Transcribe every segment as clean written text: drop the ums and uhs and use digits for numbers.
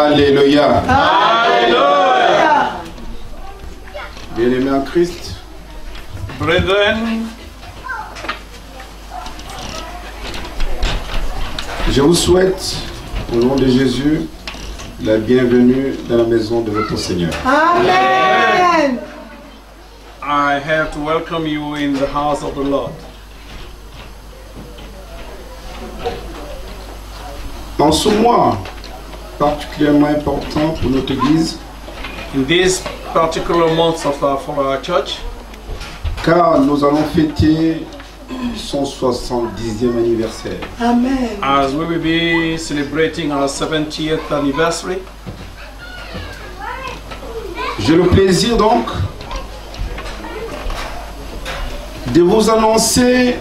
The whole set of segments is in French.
Alléluia. Alléluia. Bien-aimés en Christ, Brethren, je vous souhaite, au nom de Jésus, la bienvenue dans la maison de votre Seigneur. Amen. I have to welcome you in the house of the Lord. En ce mois particulièrement important pour notre Église, In this particular month for our church, car nous allons fêter son 70e anniversaire. Amen. as we will be celebrating our 70th anniversary, J'ai le plaisir donc de vous annoncer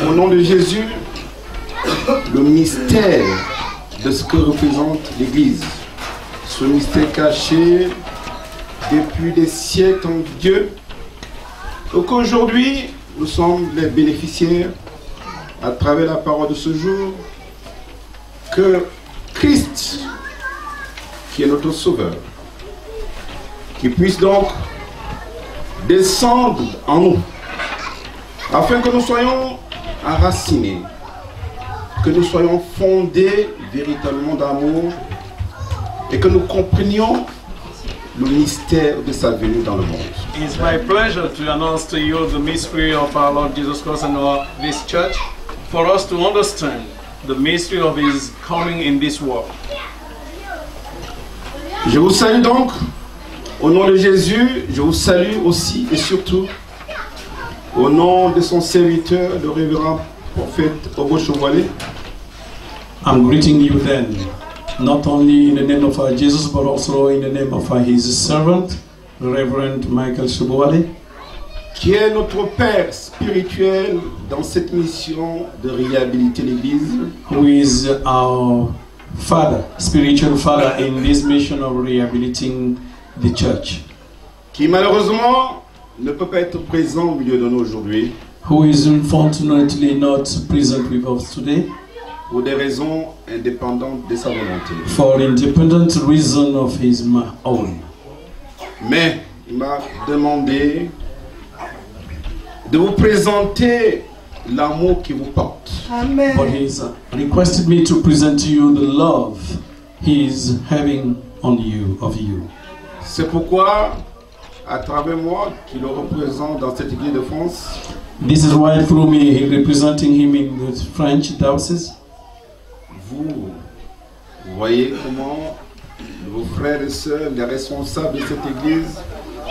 au nom de Jésus le mystère de ce que représente l'Église. Ce mystère caché depuis des siècles en Dieu. Donc aujourd'hui, nous sommes les bénéficiaires à travers la parole de ce jour que Christ, qui est notre Sauveur, qui puisse donc descendre en nous, afin que nous soyons enracinés, que nous soyons fondés véritablement d'amour et que nous comprenions le mystère de sa venue dans le monde. it's my pleasure to announce to you the mystery of our Lord Jesus Christ and this church, for us to understand the mystery of His coming in this world. Je vous salue donc au nom de Jésus. Je vous salue aussi et surtout au nom de son serviteur, le révérend prophète Obo Chouvalé. I'm greeting you then, not only in the name of our Jesus, but also in the name of his servant, Reverend Michael Shubowale, Qui est notre Père spirituel dans cette mission de réhabiliter l'Église. who is our father, spiritual father in this mission of rehabilitating the church, Qui malheureusement ne peut pas être présent au milieu de nous aujourd'hui who is unfortunately not present with us today pour des raisons indépendantes de sa volonté. for independent reason of his own. Mais il m'a demandé de vous présenter l'amour qui vous porte. Amen. But he's requested me to present to you the love he is having on you, of you. C'est pourquoi, à travers moi, qui le représente dans cette église de France, This is why through me, representing him in the French diocese, vous voyez comment vos frères et sœurs, les responsables de cette église,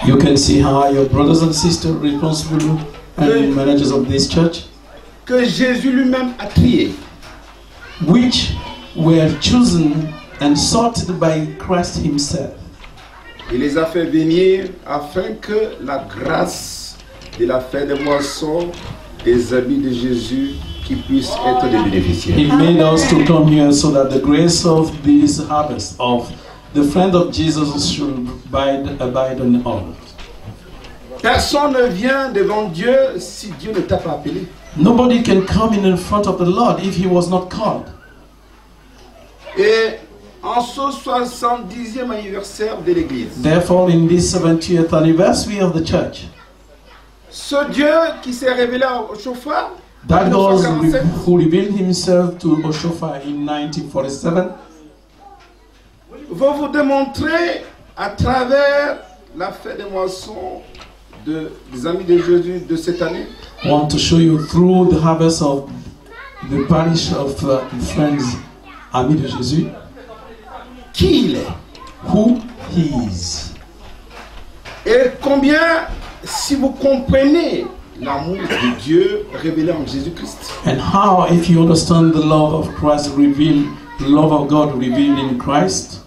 you can see how your brothers and sisters responsible and managers of this church, que Jésus lui-même a trié, which were chosen and sorted by Christ himself. il les a fait venir afin que la grâce de la fête des moissons, des habits de Jésus, qui puissent être des bénéficiaires. He made us to come here so that the grace of this harvest of the friend of Jesus should abide on all. Personne ne vient devant Dieu si Dieu ne t'a pas appelé. Nobody can come in front of the Lord if he was not called. Et en ce 70e anniversaire de l'Église, Therefore, in this 70th anniversary of the church, ce Dieu qui s'est révélé au chauffeur, that God 1947, who revealed himself to Oshofa in 1947 va vous démontrer à travers la fête des moissons des amis de Jésus de cette année want to show you through the harvest of the parish of friends Amis de Jésus qui il est who he is et combien, si vous comprenez l'amour de Dieu révélé en Jésus-Christ, and how, if you understand the love of Christ revealed, the love of God revealed in Christ,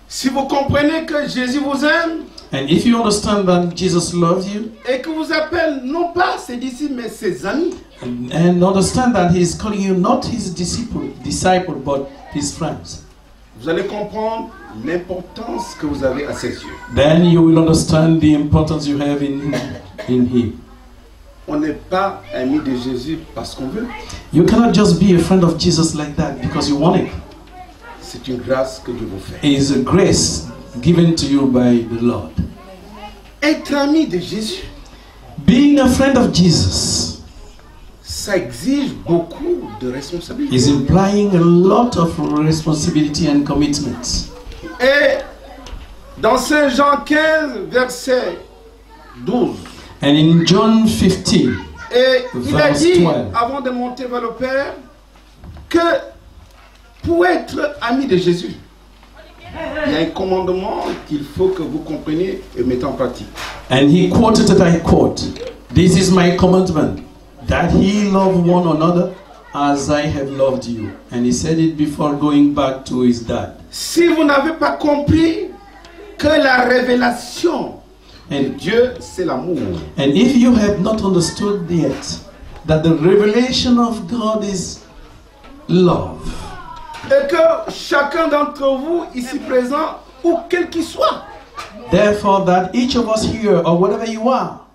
si vous comprenez que Jésus vous aime and if you understand that Jesus loves you, et que vous appelle non pas ses disciples mais ses amis, and understand that he is calling you not his disciple but his friends, vous allez comprendre l'importance que vous avez à ses yeux. then you will understand the importance you have in him. On n'est pas ami de Jésus parce qu'on veut. You cannot just be a friend of Jesus like that because you want it. C'est une grâce que Dieu vous fait. is a grace given to you by the Lord. Être ami de Jésus, Being a friend of Jesus ça exige beaucoup de responsabilité. is implying a lot of responsibility and commitment. Et dans Saint Jean 15, verset 12, And in John 15, et il a Verse dit, 12. avant de monter vers le Père, que pour être ami de Jésus, il y a un commandement qu'il faut que vous compreniez et mettez en pratique. and he quoted that I quote, "This is my commandment, that ye love one another as I have loved you." And he said it before going back to his dad. Si vous n'avez pas compris que la révélation de And, Dieu, c'est l'amour, and if you have not understood yet that the revelation of God is love, et que chacun d'entre vous ici présent, ou quel qu'il soit, therefore that each of us here or whatever you are,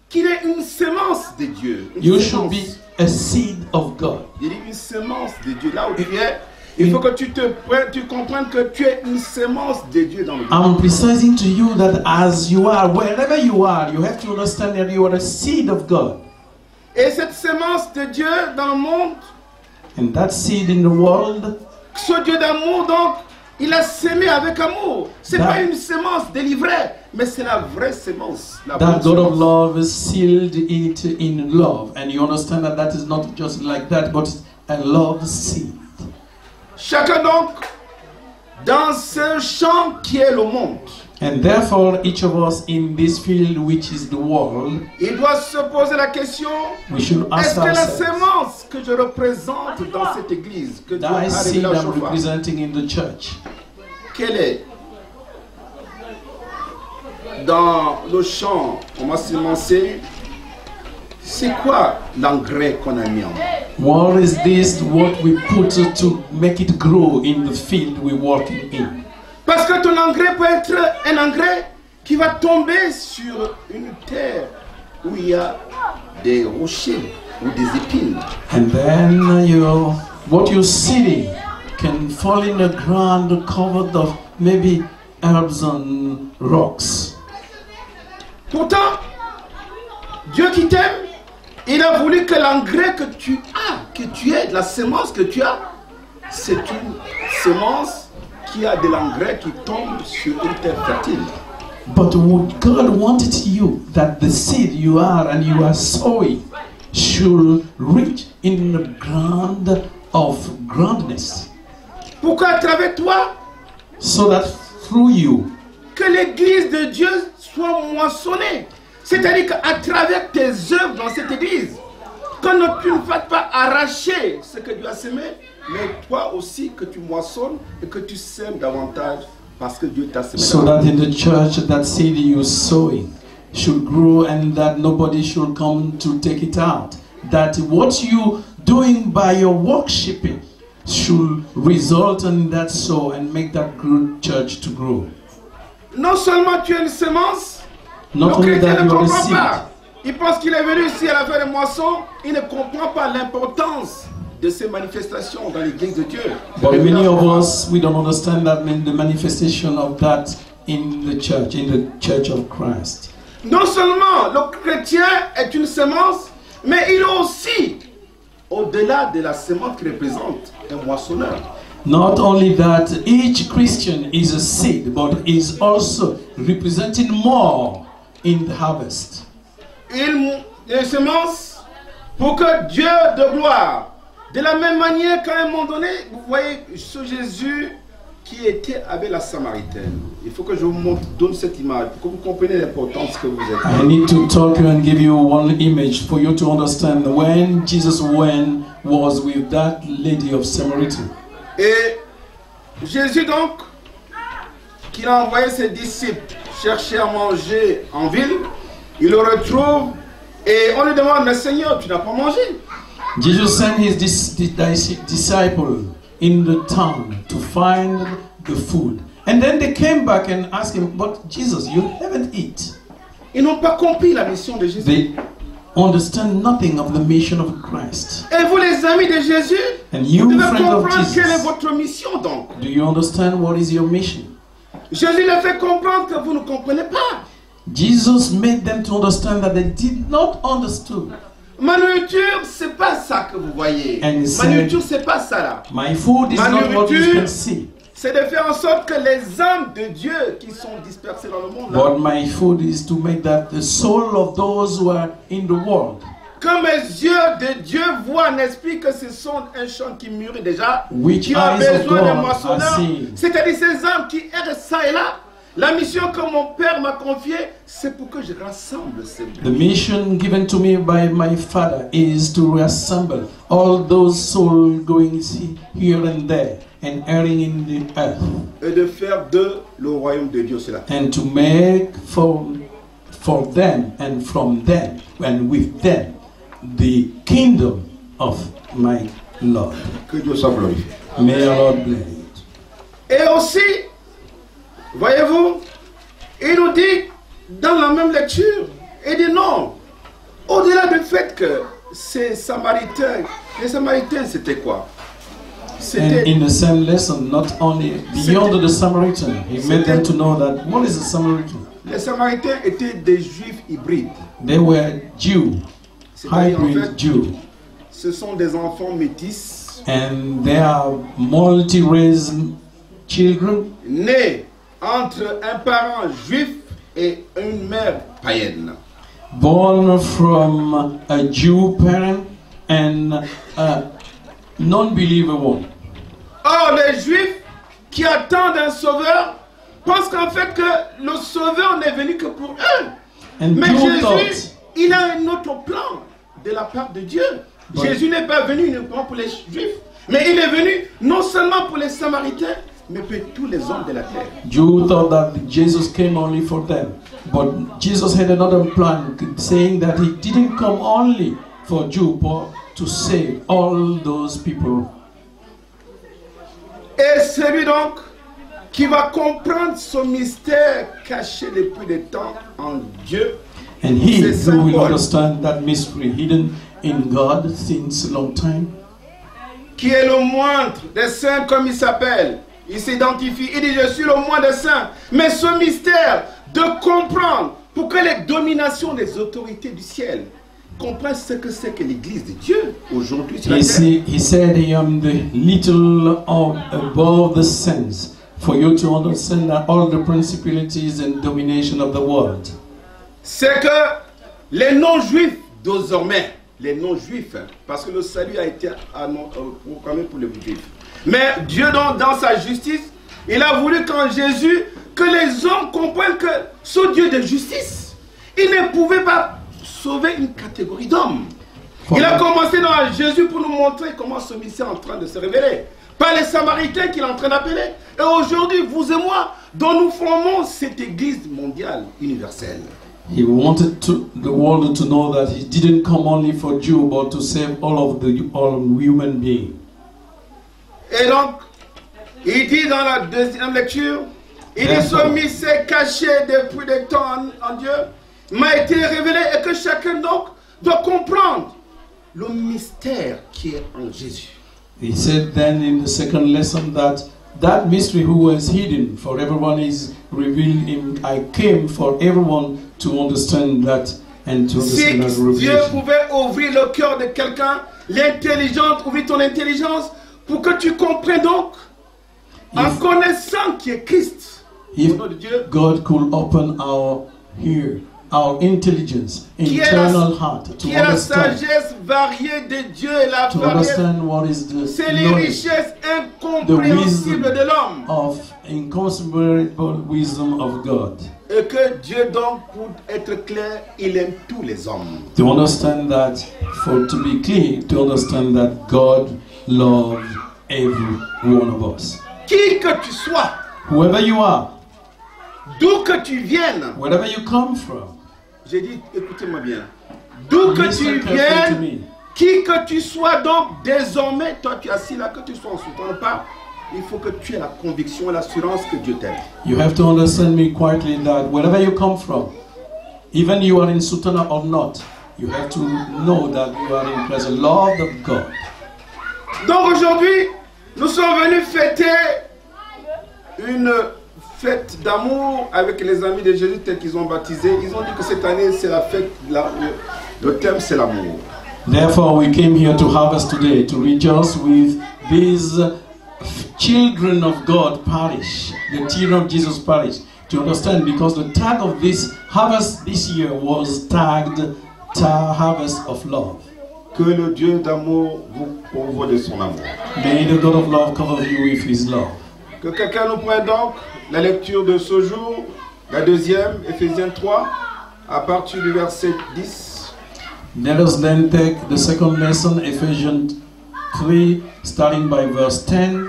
qu'il ait une sémence de Dieu. Une you sémence. should be a seed of God. Il dit une sémence de Dieu. Là où tu es, il faut que tu comprennes que tu es une sémence de Dieu dans le monde. I'm precising to you that as you are, wherever you are, you have to understand that you are a seed of God. Et cette sémence de Dieu dans le monde, And that seed in the world, ce Dieu d'amour, donc, il a sémé avec amour. C'est That- pas une sémence délivrée, mais c'est la vraie sémence. La that bonne God of sémence. love sealed it in love. And you understand that that is not just like that, but a love seed. Chacun donc, dans ce champ qui est le monde, And therefore, each of us in this field, which is the world, il doit se poser la question, we should est-ce ask que la ourselves, sémence que je représente dans cette église, que Dieu a that seed révélée à I'm Chauffard, representing in the church, quelle est? Dans le champ, on va s'émancer. C'est quoi l'engrais qu'on a mis en? what is this, what we put to make it grow in the field we're working in? Parce que ton engrais peut être un engrais qui va tomber sur une terre où il y a des rochers ou des épines. And then what you're seeding can fall in the ground covered of maybe herbs and rocks. Pourtant, Dieu qui t'aime, il a voulu que l'engrais que tu as, que tu aies, la sémence que tu as, c'est une sémence qui a de l'engrais qui tombe sur une terre fertile. But what God wanted you, that the seed you are and you are sowing should reach in the ground of groundness, Pourquoi à travers toi, so that through you, que l'église de Dieu soit moissonnée. C'est-à-dire qu'à travers tes œuvres dans cette église, que tu ne fasses pas arracher ce que Dieu a semé, mais toi aussi que tu moissonnes et que tu sèmes davantage parce que Dieu t'a semé. so that in the church that seed you're sowing should grow and that nobody should come to take it out. That what you doing by your worshiping should result in that sow and make that church to grow. Non seulement tu as une sémence, Not le only chrétien that ne you are a comprend seed, pas. Il pense qu'il est venu ici à la fin de moisson, il ne comprend pas l'importance de ces manifestations dans l'église de Dieu. but many of us, we don't understand that the manifestation of that in the church of Christ. Non seulement le chrétien est une sémence, mais il est aussi, au-delà de la sémence qui représente un moissonneur. Not only that, each Christian is a seed, but is also representing more in the harvest. Une sémence pour que Dieu de gloire, de la même manière qu'à un moment donné, vous voyez ce Jésus qui était avec la Samaritaine. Il faut que je vous donne cette image pour que vous compreniez l'importance que vous êtes. I need to talk and give you one image for you to understand when Jesus was with that lady of Samaritan. Et Jésus donc, qui a envoyé ses disciples chercher à manger en ville, il le retrouve et on lui demande, mais Seigneur, tu n'as pas mangé? Jesus sent his disciple in the town to find the food. And then they came back and asked him, but Jesus, you haven't eaten. Ils n'ont pas compris la mission de Jésus. They understand nothing of the mission of Christ. Et vous, les amis de Jésus, And vous you, devez friend of comprendre quelle est Jesus, votre mission donc. do you understand what is your mission? Jésus leur fait comprendre que vous ne comprenez pas. Jesus made them to understand that they did not understand. Ma nourriture, c'est pas ça que vous voyez. And he Ma said, nourriture, c'est pas ça là. My food is Ma not what you nourriture, can see, c'est de faire en sorte que les âmes de Dieu qui sont dispersées dans le monde, là, but my food is to make that the soul of those who are in the world, que mes yeux de Dieu voient, n'est-ce pas, que ce sont un champ qui mûrit déjà, which qui a eyes of besoin de God are moissonneurs, seeing. c'est-à-dire ces âmes qui errent ça et là. La mission que mon Père m'a confiée, c'est pour que je rassemble ces The mission given to me by my Father is to reassemble all those souls going here and there and erring in the earth, et de faire de le royaume de Dieu sur la terre. and to make for them and from them and with them the kingdom of my Lord. Que Dieu soit glorifié. May our Lord bless it. Et aussi, voyez-vous, il nous dit dans la même lecture, il dit non, au-delà du fait que ces Samaritains, les Samaritains c'était quoi? And C'était in the same lesson, not only beyond the Samaritan, he made them to know that what is a Samaritan? les Samaritains étaient des Juifs hybrides. They were Jew, C'est-à-dire, en hybrid fait, Jew. ce sont des enfants métis And they are multi-race children nés entre un parent juif et une mère païenne. born from a Jew parent and a non-believer one. Or, les Juifs qui attendent un sauveur pensent qu'en fait que le sauveur n'est venu que pour eux. And Mais Jew Jésus, thought, il a un autre plan de la part de Dieu. Ouais. Jésus n'est pas venu uniquement pour les Juifs, mais il est venu non seulement pour les Samaritains, mais pour tous les hommes de la terre. Jew thought that Jesus came only for them. But Jesus had another plan, saying that he didn't come only for Jew, but to save all those people. Et celui donc qui va comprendre ce mystère caché depuis des temps en Dieu, And he c'est Saint who will Paul, understand that mystery hidden in God since a long time, qui est le moindre des saints comme il s'appelle. Il s'identifie, il dit je suis le moindre des saints. Mais ce mystère de comprendre pour que les dominations des autorités du ciel comprennent ce que c'est que l'église de Dieu aujourd'hui sur la terre. he said, I am the little of above the saints, for you to understand that all the principalities and domination of the world. C'est que les non-juifs désormais, les non-juifs, parce que le salut a été proclamé pour les juifs. Mais Dieu dans sa justice, il a voulu qu'en Jésus, que les hommes comprennent que ce Dieu de justice, il ne pouvait pas sauver une catégorie d'hommes. Il a commencé dans Jésus pour nous montrer comment ce mystère est en train de se révéler. Par les Samaritains qu'il est en train d'appeler. Et aujourd'hui, vous et moi, dont nous formons cette église mondiale universelle. He wanted the world to know that he didn't come only for Jew, but to save all human beings. Et donc, il dit dans la deuxième lecture, il dit ce mystère caché depuis des temps en Dieu m'a été révélé et que chacun donc doit comprendre le mystère qui est en Jésus. He said then in the second lesson that mystery who was hidden for everyone is revealed in. I came for everyone to understand that and to Si understand that Dieu revelation. pouvait ouvrir le cœur de quelqu'un, l'intelligence, ouvrir ton intelligence pour que tu comprennes donc, en connaissant qui est Christ, If au nom de Dieu, God could open our intelligence, qui est internal heart, to qui est la understand, sagesse variée de Dieu et la to variété, understand what is the c'est les knowledge richesses incompréhensibles de l'homme. of incomprehensible wisdom of God. Et que Dieu donc, pour être clair, il aime tous les hommes. To understand that, to be clear, to understand that God loves every one of us. Qui que tu sois, Whoever you are, d'où que tu viennes, wherever you come from, j'ai dit, écoutez-moi bien, d'où que listen tu carefully to viennes, me. qui que tu sois donc, désormais, toi tu es assis là, que tu sois en soutenant ou pas, il faut que tu aies la conviction et l'assurance que Dieu t'aime. You have to understand me quietly that wherever you come from, even you are in Sutana or not, You have to know that you are in Christ, loved of God. Donc aujourd'hui, nous sommes venus fêter une fête d'amour avec les amis de Jésus tels qu'ils ont baptisé. Ils ont dit que cette année, c'est la fête, le thème c'est l'amour. Therefore, we came here to harvest today to rejoice with these children of God parish, the children of Jesus parish, to understand because the tag of this harvest this year was tagged Harvest of Love. Que le Dieu d'amour vous pourvoie de son amour. May the God of love cover you with his love. Que quelqu'un nous prenne donc la lecture de ce jour, la deuxième, Éphésiens 3, à partir du verset 10. Let us then take the second lesson, Ephesians 3, starting by verse 10.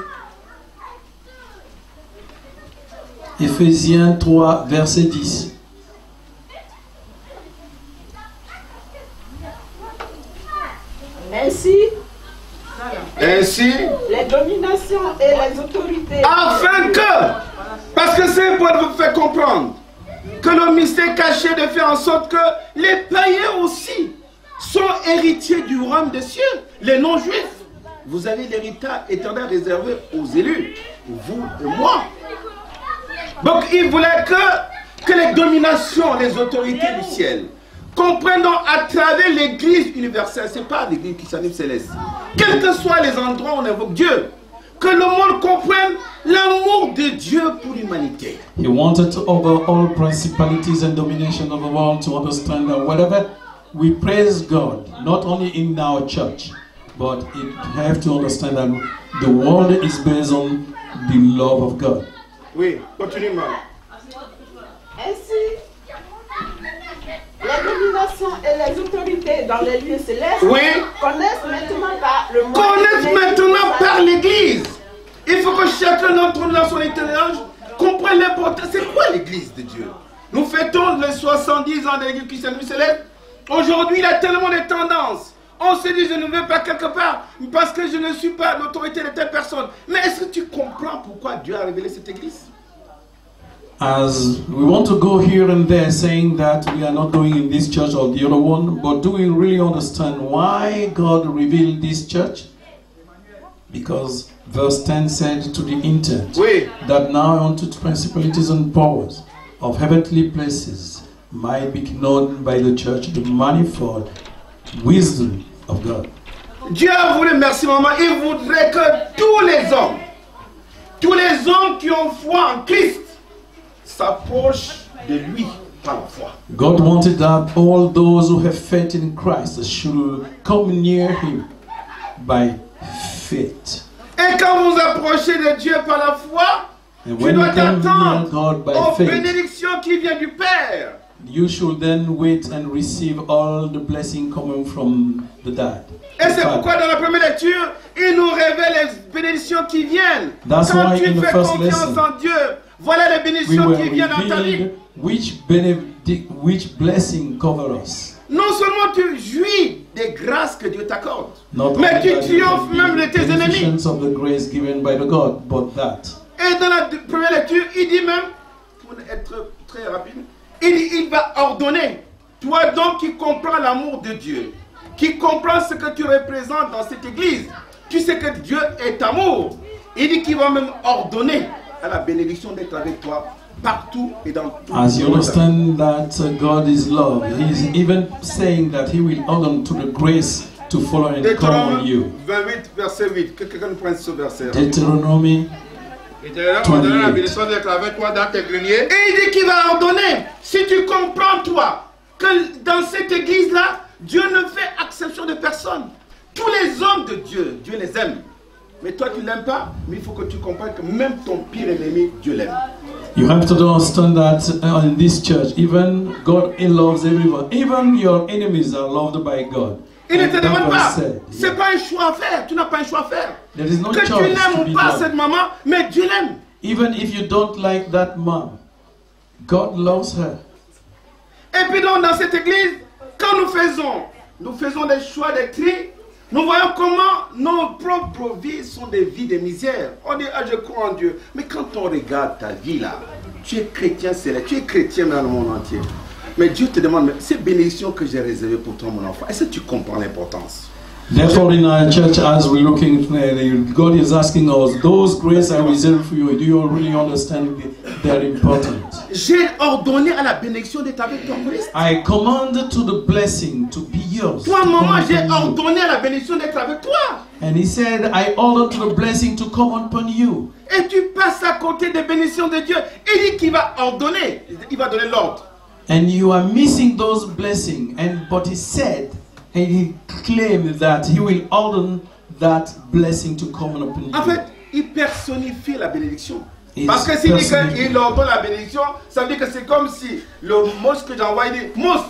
Éphésiens 3, verset 10. Ainsi, les dominations et les autorités. Afin que, parce que c'est pour vous faire comprendre que le mystère caché de faire en sorte que les païens aussi sont héritiers du royaume des cieux, les non-juifs. Vous avez l'héritage éternel réservé aux élus, vous et moi. Donc il voulait que les dominations, les autorités du ciel comprennent donc à travers l'église universelle, ce n'est pas l'église qui s'anime céleste, quels que soient les endroits où on invoque Dieu, que le monde comprenne l'amour de Dieu pour l'humanité. He wanted to over all principalities and domination of the world to understand that whatever we praise God, not only in our church, but it have to understand that the world is based on the love of God. Oui, continue, maman. Ainsi, les dominations et les autorités dans les lieux célestes connaissent maintenant par le monde. Connaissent maintenant par l'église. Il faut que chacun d'entre nous dans son intelligence comprenne l'importance. C'est quoi l'église de Dieu? Nous fêtons les 70 ans de l'église chrétienne céleste. Aujourd'hui, il y a tellement de tendances. On se dit, je ne vais pas quelque part parce que je ne suis pas l'autorité de telle personne. Mais est-ce que tu comprends pourquoi Dieu a révélé cette église? As we want to go here and there saying that we are not going in this church or the other one, but do we really understand why God revealed this church? Because verse 10 said to the intent that now unto principalities and powers of heavenly places might be known by the church the manifold wisdom of God. Dieu a voulu, merci maman, il voudrait que tous les hommes qui ont foi en Christ s'approchent de lui par la foi. God wanted that all those who have faith in Christ should come near him by faith. Et quand vous approchez de Dieu par la foi, tu dois t'attendre aux bénédictions qui viennent du Père. You should then wait and receive all the blessing coming from the Dad. Et c'est pourquoi dans la première lecture, il nous révèle les bénédictions qui viennent. That's quand why tu in the fais first confiance lesson, en Dieu, voilà les bénédictions qui viennent dans ta vie. Which blessing cover us. Non seulement tu jouis des grâces que Dieu t'accorde, mais tu triomphes même de tes ennemis. Of the grace given by the God, but that. Et dans la première lecture, il dit même, pour être très rapide, il va ordonner. Toi donc qui comprends l'amour de Dieu, qui comprends ce que tu représentes dans cette église, tu sais que Dieu est amour. Il dit qu'il va même ordonner à la bénédiction d'être avec toi partout et dans tout. As you understand that God is love, he is even saying that he will order to the grace to follow and come on you. 28 verset 8. Quelqu'un nous prenne ce verset. Deutéronomie. Et il dit qu'il va ordonner. Si tu comprends toi que dans cette église-là, Dieu ne fait exception de personne. Tous les hommes de Dieu, Dieu les aime. Mais toi tu ne l'aimes pas, mais il faut que tu comprennes que même ton pire ennemi, Dieu l'aime. You have to understand that in this church, even God loves everyone. Even your enemies are loved by God. Il ne te demande pas. Ce n'est pas un choix à faire. Tu n'as pas un choix à faire. There is no que tu l'aimes ou pas cette maman, mais Dieu l'aime. Even if you don't like that mom, God loves her. Et puis donc dans cette église, quand nous faisons des choix, des tri, nous voyons comment nos propres vies sont des vies de misère. On dit, ah, je crois en Dieu. Mais quand on regarde ta vie là, tu es chrétien céleste, tu es chrétien dans le monde entier. Mais Dieu te demande, mais ces bénédictions que j'ai réservées pour toi, mon enfant, est-ce que tu comprends l'importance? Therefore, in our church, as we're looking, God is asking us, those graces I reserve for you, do you really understand they're important? J'ai ordonné à la bénédiction d'être avec toi, Christ. I commanded to the blessing to be yours. Toi, maman, j'ai ordonné à la bénédiction d'être avec toi. And he said, I ordered to the blessing to come upon you. Et tu passes à côté des bénédictions de Dieu. Il dit qu'il va ordonner, il va donner l'ordre. And you are missing those blessings. But he said, and he claimed that he will order that blessing to come upon you. En fait, il personnifie la bénédiction. He's Parce que s'il dit qu'il ordonne la bénédiction, ça veut dire que c'est comme si le Mose que j'envoie, il dit, Mose,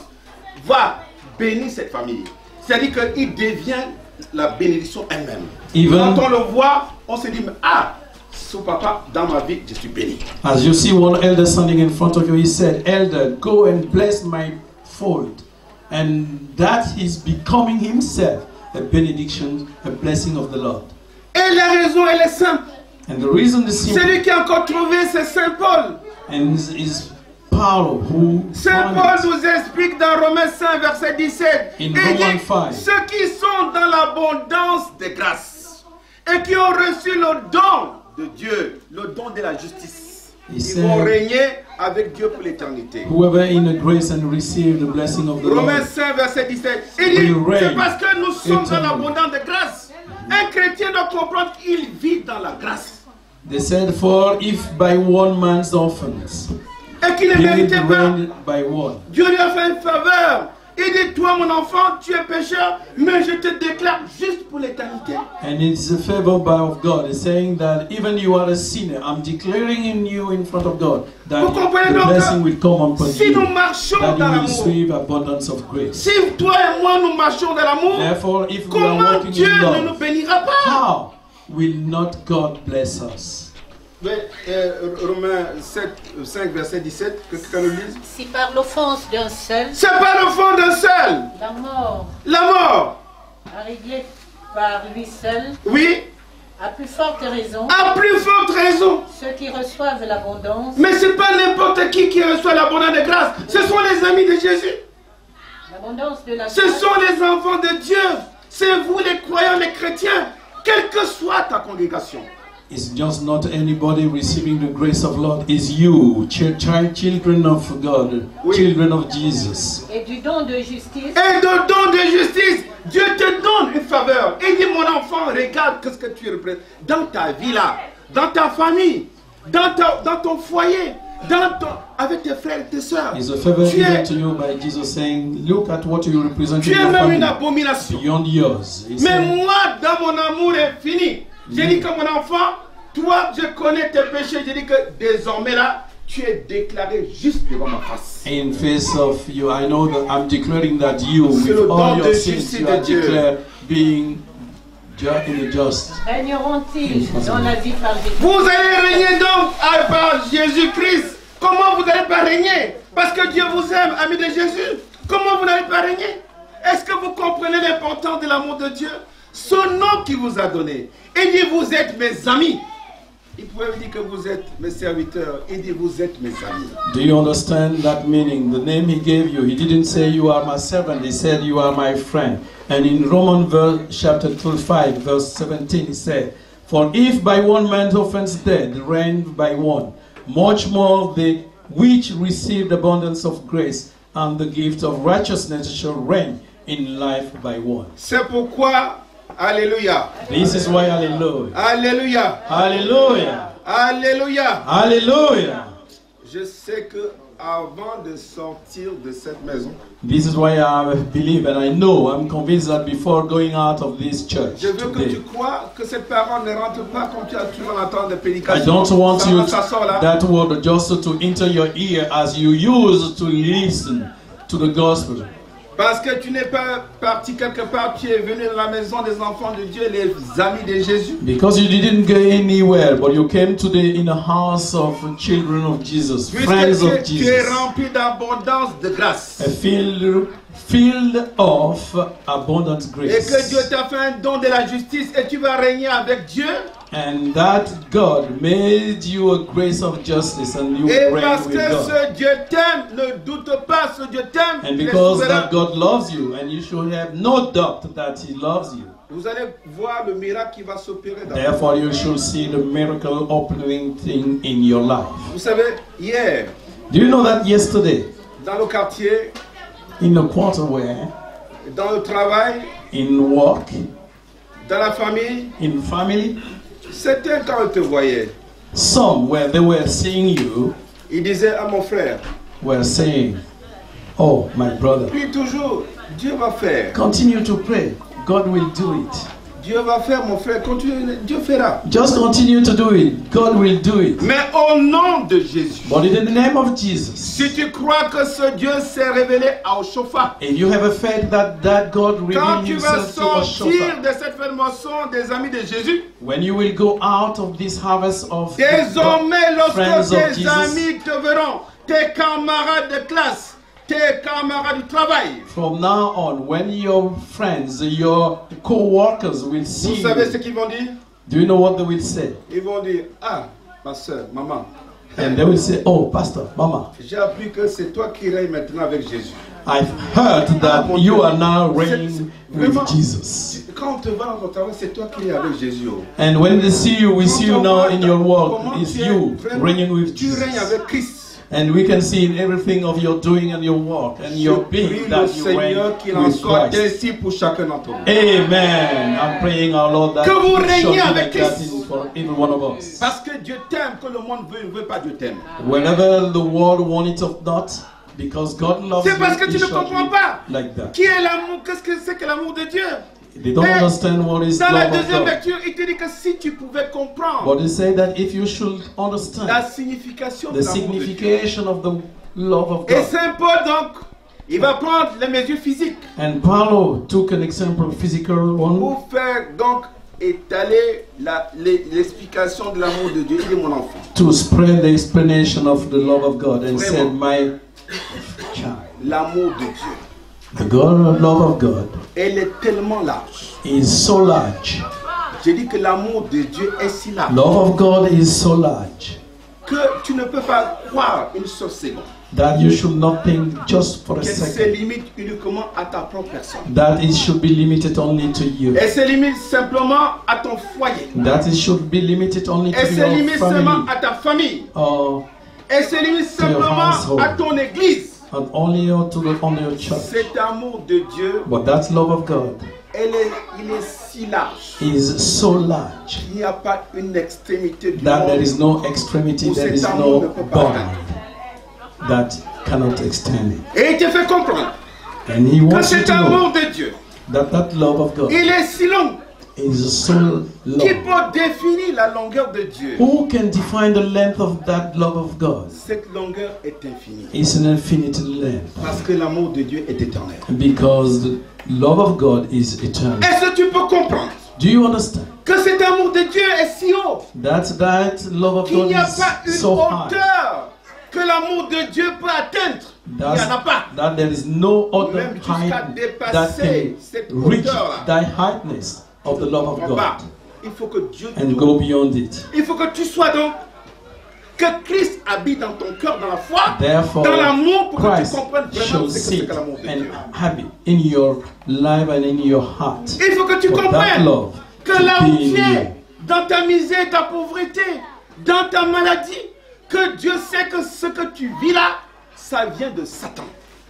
va bénir cette famille. C'est-à-dire qu'il devient la bénédiction elle-même. Quand on le voit, on se dit, ah, ce papa, dans ma vie, je suis béni. As you see one elder standing in front of you, he said, Elder, go and bless my fold. And that is becoming himself a benediction, a blessing of the Lord. Et la raison, elle est simple. And the reason is simple. Celui qui a encore trouvé, c'est Saint Paul. And is Paul who Saint Paul nous explique dans Romains 5, verset 17. In Romans 5. Ceux qui sont dans l'abondance de grâce et qui ont reçu le don de Dieu, le don de la justice, ils vont régner avec Dieu pour l'éternité. Whoever in the grace and receive the blessing of the Romains Lord. 5, verset 17. Il dit, c'est parce que nous sommes dans l'abondance de grâce. Un chrétien doit comprendre qu'il vit dans la grâce. They said, for if by one man's offense, et qu'il ne méritait pas, by one. Dieu lui a fait une faveur. Il dit, toi mon enfant, tu es pécheur, mais je te déclare juste pour l'éternité. And it's a favor of God. It's saying that even you are a sinner, I'm declaring in you in front of God that the blessing will come upon si you, nous marchons that dans you will l'amour, receive abundance of grace. si toi et moi nous marchons dans l'amour, Therefore, if we are comment walking Dieu in ne love, nous bénira pas? how will not God bless us? Romains 5, verset 17, que quelqu'un nous lise. Si par l'offense d'un seul, C'est par le fond d'un seul, la mort arrivée par lui seul, oui, à plus forte raison, à plus forte raison. ceux qui reçoivent l'abondance, Mais ce n'est pas n'importe qui reçoit l'abondance de grâce. Ce sont les amis de Jésus. l'abondance de la Ce sont les enfants de Dieu. C'est vous les croyants, les chrétiens, quelle que soit ta congrégation. It's just not anybody receiving the grace of Lord. It's you, children of God, oui. Children of Jesus. et du don de justice. Et de don de justice, Dieu te donne une faveur. Il dit, mon enfant, regarde ce que tu représentes dans ta vie là, dans ta famille, dans ton foyer, avec tes frères et tes sœurs. It's a favor given to you by Jesus saying, look at what you represent in your même une family abomination. beyond yours. He Mais said, moi, dans mon amour infini, j'ai dit que mon enfant, toi, je connais tes péchés. J'ai dit que désormais là, tu es déclaré juste devant ma face. in face of you, I know that I'm declaring that you, C'est le with don all de your justice sins, you de are Dieu. declared being in the just. Régneront-ils dans la vie par Jésus? Vous allez régner donc par Jésus-Christ. Comment vous n'allez pas régner? Parce que Dieu vous aime, amis de Jésus. Comment vous n'allez pas régner? Est-ce que vous comprenez l'importance de l'amour de Dieu? Son nom qu'il vous a donné. Il dit, vous êtes mes amis. Il pouvait dire que vous êtes mes serviteurs. Il dit, vous êtes mes amis. Do you understand that meaning? The name he gave you, he didn't say you are my servant, he said you are my friend. And in Romans chapter 5, verse 17, he said, for if by one man's offense death reigned by one, much more they which received abundance of grace and the gift of righteousness shall reign in life by one. C'est pourquoi, alléluia. This is why, hallelujah. Alléluia. Hallelujah. Alléluia. Hallelujah. Je sais que avant de sortir de cette maison, This is why I believe and I know, I'm convinced that before going out of this church je veux que today, tu crois que ces parents ne rentrent pas comme tu as toujours entendu des I prédications. don't want Ça you va, ça sort là. that word just to enter your ear as you used to listen to the gospel. Parce que tu n'es pas parti quelque part, tu es venu dans la maison des enfants de Dieu, les amis de Jésus. Because you didn't go anywhere, but you came to the in the house of children of Jesus, friends of Puisque tu es Jesus, rempli d'abondance de grâce. filled of abundant Et que Dieu grace. t'a fait un don de la justice et tu vas régner avec Dieu. And that God made you a grace of justice and you Et reign parce with que God. ce Dieu t'aime, ne doute pas, ce Dieu t'aime. And il est because souverain. that God loves you, and you should have no doubt that He loves you. Vous allez voir le miracle qui va s'opérer dans Therefore, you should see the miracle opening thing in your life. Vous savez, hier, Do you know that yesterday, dans le quartier, in the quarterware, dans le travail, in work, dans la famille, in family, certains quand ils te voyaient, some where they were seeing you ils disaient à mon frère, were saying, "Oh, my brother, puis toujours, Dieu va faire. continue to pray. God will do it. Dieu va faire, mon frère, continue, Dieu fera. Just continue to do it. God will do it." Mais au nom de Jésus, But in the name of Jesus, si tu crois que ce Dieu s'est révélé à Oshofa, if you have a faith that God quand revealed tu vas Himself to us, sortir de cette fête moisson des amis de Jésus, when you will go out of this harvest of désormais friends lorsque of tes Jesus, amis te verront, tes camarades de classe, tes camarades du travail, from now on, when your friends, your co-workers will see vous savez ce you, qu'ils vont dire? do you know what they will say? Ils vont dire, ah, ma soeur, maman, And they will say, "Oh, Pastor, Mama, j'ai appris que c'est toi qui règnes maintenant avec Jésus. I've heard that mon you Dieu. are now C'est- reigning vraiment, with Jesus." Quand on te voit dans ton travail, c'est toi qui es avec Jésus. Oh. And when they see you, we see you Quand on now voit in your work. comment It's tu es you vraiment- reigning with Tu règnes Jesus. avec Christ. And we can see in everything of your doing and your work and your Je prie being le that you reign Seigneur qu'il en with soit Christ. ainsi pour chacun d'entre nous. Amen. I'm praying, our Lord, that Que vous it shall régnez be avec like that Christ. for every one of us. Parce que Dieu t'aime, que le monde veut, ne veut pas, Dieu t'aime. Whenever the world wants it or not, because God loves C'est parce que you, tu it ne shall comprends be pas. like that. Qui est l'amour? Qu'est-ce que c'est que l'amour de Dieu? They don't Et understand what is dans la love of deuxième God. lecture, il te dit que si tu pouvais comprendre But they say that if you should la understand signification the de l'amour de Dieu. signification of the love of Et God. Saint Paul, donc, il va prendre les mesures physiques And Paulo took an example, physical one, pour faire donc étaler l'explication de l'amour de Dieu. Il est mon enfant. to spread the explanation of the love of God and said, Vraiment. "My child, L'amour de Dieu, the love of God elle est tellement large. is so large. J'ai dit que l'amour de Dieu est si large Love of God is so large que tu ne peux pas croire une seule seconde that you should not think just for a qu'elle se second limite uniquement à ta propre personne. that it should be limited only to you. Elle se limite simplement à ton foyer. That it should be limited only Elle to se your limite seulement family à ta famille. or Elle se limite simplement household. à ton église. and only to on your church. Cet amour de Dieu, But that love of God il est si large. is so large Il n'y a pas une extrémité du that there monde is no extremity, où there cet is amour ne no peut pas bound atteindre. that cannot extend it. Et il te fait comprendre And He que wants you cet to know amour de Dieu, that love of God il est si long is so qui long. peut définir la longueur de Dieu. Who can define the length of that love of God? Cette longueur est infinie. It's an infinite length Parce que l'amour de Dieu est éternel. because the love of God is eternal. Est-ce que tu peux comprendre Do you understand que cet amour de Dieu est si haut that love of qu'il God n'y a pas is une so high hauteur que l'amour de Dieu peut atteindre? Il n'y en a pas. that there is no other Même jusqu'à height that dépasser cette can reach hauteur-là. the heightness of the love of Comprends pas. God Il faut que Dieu te and donne. go beyond it. Il faut que tu sois donc, que Christ habite dans ton cœur, dans la foi, Therefore, dans l'amour, pour que tu Christ comprennes vraiment shall ce que c'est sit que l'amour de and Dieu. have it in your life and in your heart. Il faut que tu For that comprennes love que to là be où in tu es, you. dans ta misère, ta pauvreté, dans ta maladie, que Dieu sait que ce que tu vis là, ça vient de Satan.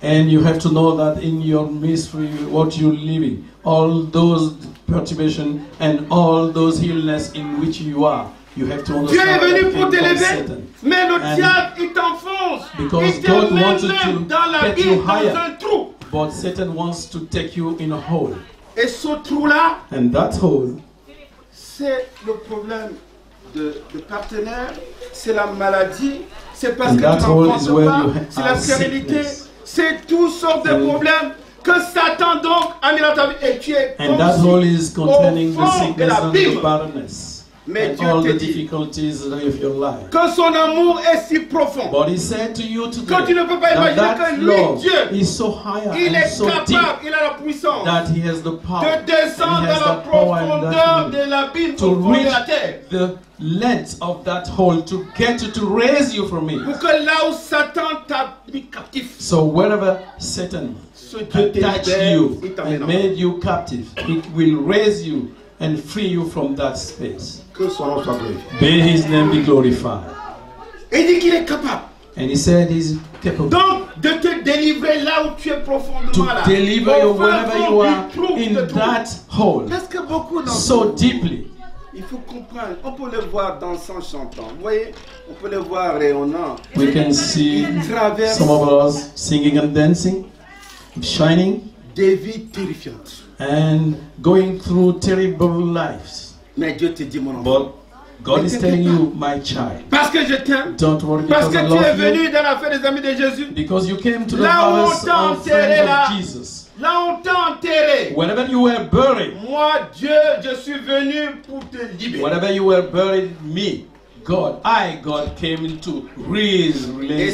And you have to know that in your misery, what you're living, all those perturbations and all those illness in which you are, you have to Dieu est understand venu that pour came from t'élever, Satan. mais le And diable, il t'enfonce. because Il te God met wanted même to dans la get vie, you dans higher. un trou. But Satan wants to take you in a hole. Et ce trou-là, And that hole c'est le problème de partenaire, c'est la maladie, c'est parce And que that tu hole n'enfantes is where pas, you c'est la have stérilité, sickness. c'est toutes sortes de And- problèmes que Satan donc a mis dans ta vie et tu es And that hole is comme containing si the au fond de sickness and the l'abîme. barrenness. Mais and Dieu all te the dit difficulties of your life. que son amour est si profond. But he said to you Que today tu ne peux pas that imaginer that que lui, love Dieu, is so higher il and est so deep capable, il a la puissance that he has the power, de and descendre he has dans la the power and profondeur that de l'abîme to au fond de reach la terre. the length of that hole to get you, to raise you from it. Pour que là où Satan t'a mis captif, So wherever Satan ce Dieu attached t'élibère, you il t'emmène and en made you captive, it will raise you and free you from that space. Que son nom soit glorifié. May his name be glorified. Il dit qu'il est capable. And he said he's capable Donc, de te délivrer là où tu es profondément to là. deliver you Au fin wherever fond you du are trou in de tout. that hole Parce que beaucoup d'entre so nous, deeply. il faut comprendre, on peut le voir dansant, chantant. Vous voyez, on peut le voir rayonnant. We can see Il traverse some of us singing and dancing, shining, des vies terrifiantes. and going through terrible lives. Mais Dieu te dit, mon enfant, But God is telling you, my child, parce que je t'aime, don't worry parce because I que tu es love you, venu dans la fête des amis de Jésus, because you came to the Là où on harvest t'a of enterré, friends là. of Jesus. là on t'a enterré. Whenever you were buried, Moi, Dieu, je suis venu pour te libérer. whenever you were buried, me, God came to Et release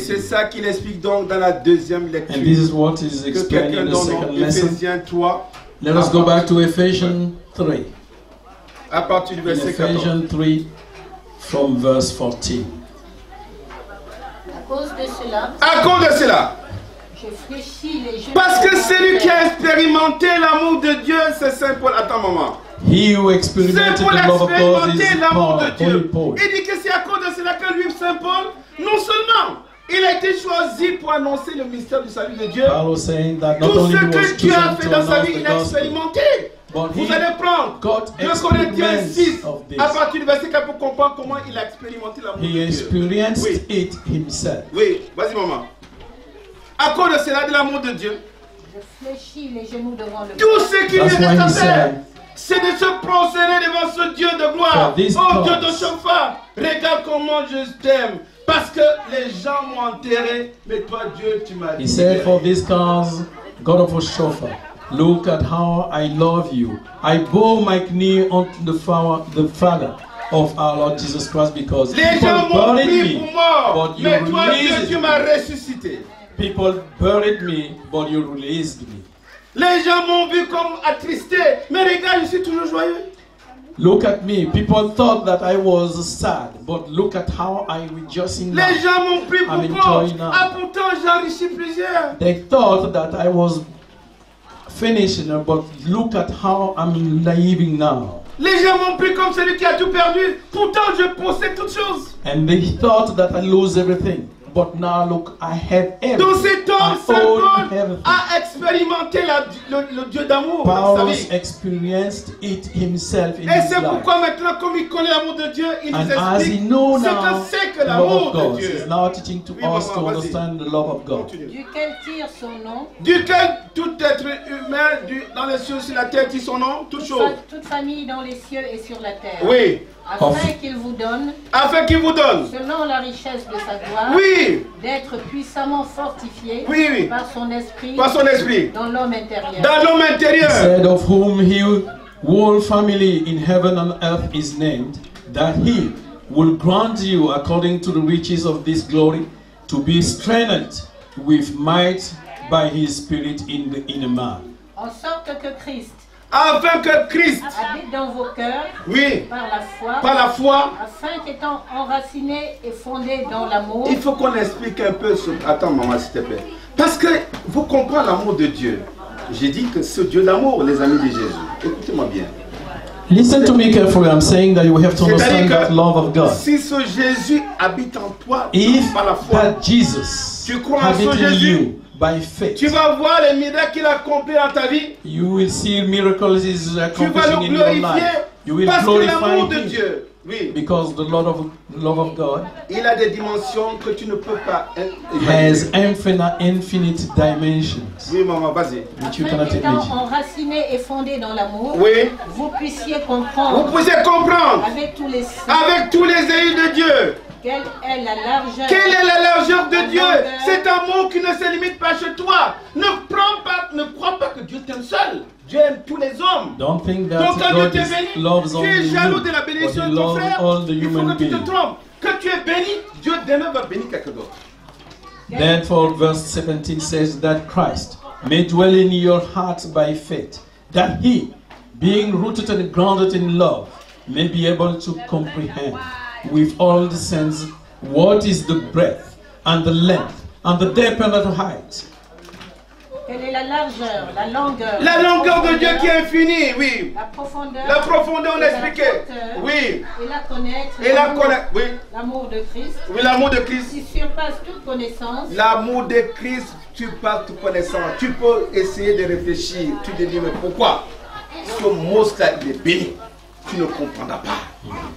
c'est you. ça qu'il explique donc dans la deuxième And lecture. this is what is Que explained quelqu'un in the donne second dans lesson. Éphésiens 3, Let us go back to Ephesians 3. à partir du verset 14. Ephesians 3 from verse 14. À cause de cela, À cause de cela, je fléchis les genoux. parce que devant celui qui a Père. expérimenté l'amour de Dieu, c'est Saint Paul. Attends, maman. He who Saint experimented Paul the a love of God is expérimenté l'amour Paul, de Dieu. Holy Paul. Il dit que c'est à cause de cela que lui, Saint Paul, non seulement il a été choisi pour annoncer le mystère du salut de Dieu, Paul was saying that not tout only ce he was que Dieu a chosen fait to dans sa announce vie, the il a gospel, expérimenté. but Vous he allez prendre got 2 Corinthiens 6 experiments of this. à partir du verset 4 pour comprendre comment il a expérimenté l'amour de He Dieu. experienced Oui. it himself. Oui, vas-y maman. À cause de cela, de l'amour de Dieu, Je fléchis les genoux devant le tout ce qu'il That's lui why reste à he faire, said, c'est de se prosterner devant ce Dieu de gloire. For this Oh Dieu de cause. chauffard, regarde comment je t'aime. Parce que les gens m'ont enterré, mais toi Dieu tu m'as He said, libéré. for this cause, God of Shofar, look at how I love you. I bow my knee unto the Father of our Lord Jesus Christ, because Les gens people m'ont buried pris pour me, mort, but you mais toi Dieu released tu me. m'as ressuscité. People buried me, but you released me. Les gens m'ont vu comme attristé, mais regarde, je suis toujours joyeux. Look at me. People thought that I was sad, but look at how I rejoicing now. Les gens m'ont pris I'm pour mort. enjoying now. Ah pourtant j'enrichis plusieurs. They thought that I was finished, but look at how I'm living now. Les gens m'ont pris comme celui qui a tout perdu. Pourtant je possède toutes choses. And they thought that I lose everything. But now look, I have Dans everything. cet homme, I Saint own Paul everything. a expérimenté le Dieu d'amour dans sa Paul vie. experienced it himself in Et his c'est life. pourquoi maintenant, comme il connaît l'amour de Dieu, il nous And as he explique knows ce now que c'est que the love l'amour of de God, Dieu. he's now teaching to Oui, us maman, to vas-y. understand the love of God. Continue. duquel tire son nom, Duquel tout être humain dans les cieux sur la terre dit son nom, toute chose. toute famille dans les cieux et sur la terre, Oui, afin qu'il vous donne, afin qu'il vous donne. selon la richesse de sa gloire, Oui, d'être puissamment fortifié Oui, oui. par son esprit par son esprit. dans l'homme intérieur. Dans l'homme intérieur. Said of whom he whole family in heaven and earth is named, that he will grant you according to the riches of this glory to be strengthened with might by his spirit in the inner man. En sorte que Christ Afin que Christ, habite dans vos cœurs oui, par la foi, par la foi, afin qu'étant enraciné et fondé dans l'amour, il faut qu'on explique un peu ce... Attends maman s'il te plaît. Parce que vous comprenez l'amour de Dieu. J'ai dit que ce Dieu d'amour, les amis de Jésus. Écoutez-moi bien. Listen to me carefully. I'm saying that you have to C'est-à-dire understand that love of que God. si ce Jésus habite en toi If par la foi, that Jesus Tu crois en ce habite in Jésus? you by faith, tu vas voir les miracles qu'il a accomplis dans ta vie. you will see miracles is Tu vas accomplishing le in your life. glorifier You will parce que l'amour glorify de Him Dieu, oui, because the love of God il a des dimensions que tu ne peux pas has imaginer. infinite dimensions Oui maman, vas-y. which you afin cannot qu'étant imagine. enraciné et fondé dans l'amour, Oui, vous puissiez vous comprendre pouvez comprendre avec tous les saints avec tous les élus de Dieu. quelle est la largeur, Quelle est la largeur de Dieu? longueur. Cet amour qui ne se limite pas chez toi. Ne crois pas que Dieu t'aime seul. Dieu aime tous les hommes. Don't think that Donc quand God Dieu te bénit, loves tu only es jaloux you, de la but bénédiction He de ton loves frère, all the il faut human que tu te beings. trompes. Quand tu es béni, Dieu demain va bénir quelqu'un d'autre. Therefore, verse 17 says that Christ may dwell in your hearts by faith, that He, being rooted and grounded in love, may be able to comprehend with all the saints what is the breadth and the length and the depth and the height. Quelle est la largeur, la longueur? La longueur de Dieu qui est infinie, oui. La profondeur. La profondeur, on la l'expliquait. hauteur, Oui. Et la connaître. Et la connaître, oui. L'amour de Christ. Oui, l'amour de Christ. Qui surpasse toute connaissance. L'amour de Christ, tu passes toute connaissance. Tu peux essayer de réfléchir. Tu te dis, mais pourquoi ce mot-là, il est béni? Tu ne comprendras pas.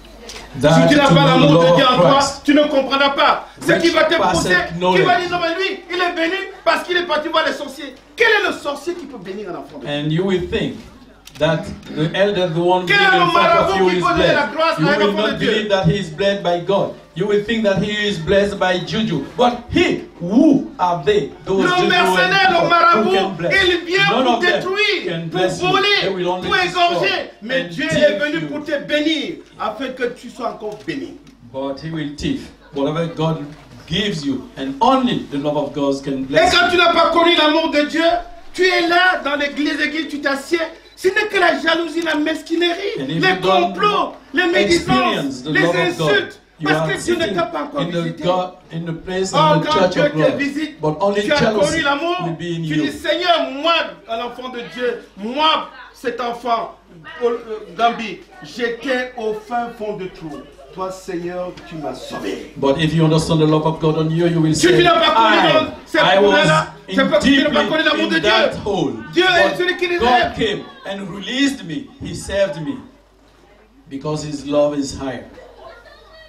Si tu n'as pas l'amour de Dieu en toi, tu ne comprendras pas. Ce qui va te pousser, qui va dire non mais lui, il est béni parce qu'il est parti voir les sorciers. Quel est le sorcier qui peut bénir un enfant de Dieu? And you will think that the elder, the one Quel living est le in front of marabout you qui is peut donner la blessed. grâce You à un will enfant de not Dieu? believe that he is blessed by God. You will think that he is blessed by juju. But he, who are they? Those Le juju mercenaire, and le who marabout, can bless. il vient None pour of them détruire, can pour bless you. They will voler, only pour égorger. destroy Mais and Dieu thief est venu you. pour te bénir, afin que tu sois encore béni. But he will thief whatever God gives you, and only the love of God can Et bless quand you. tu n'as pas connu l'amour de Dieu, tu es là dans l'église, tu t'assieds. Ce n'est que la jalousie, la mesquinerie, And if les you don't complots, les experience médisances, the les love of God, insultes. you Parce are que Dieu ne sitting t'a pas encore in the visité. in the place Oh, of the quand church Dieu of te God, visite, but only tu as jealousy connu l'amour, will be in tu you. dis Seigneur, moi, l'enfant de Dieu, moi, cet enfant, Gambi, j'étais au fin fond de trou. Toi, Seigneur, tu m'as sauvé. But if you understand the love of God on you, you will Tu say, n'as pas connu cette I là, was c'est parce que tu n'as pas connu deeply l'amour de in that Dieu. hole. Dieu est But celui qui les God aime. came and released me. He saved me because His love is higher.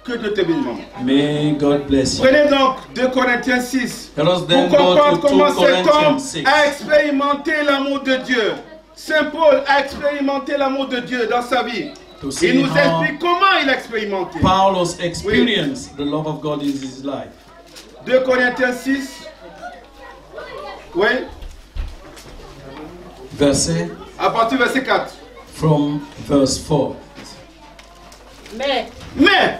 Que Dieu te bénisse, maman. May God bless you. Prenez donc 2 Corinthiens 6 Let us pour then go comprendre to 2 comment cet homme Corinthians 6. a expérimenté l'amour de Dieu. Saint Paul a expérimenté l'amour de Dieu dans sa vie. To see Il nous how explique comment il a expérimenté. Paul's experience the love of God in his life. 2 Corinthiens 6. Oui, Verset à partir du verset 4. from verse 4. Mais Mais,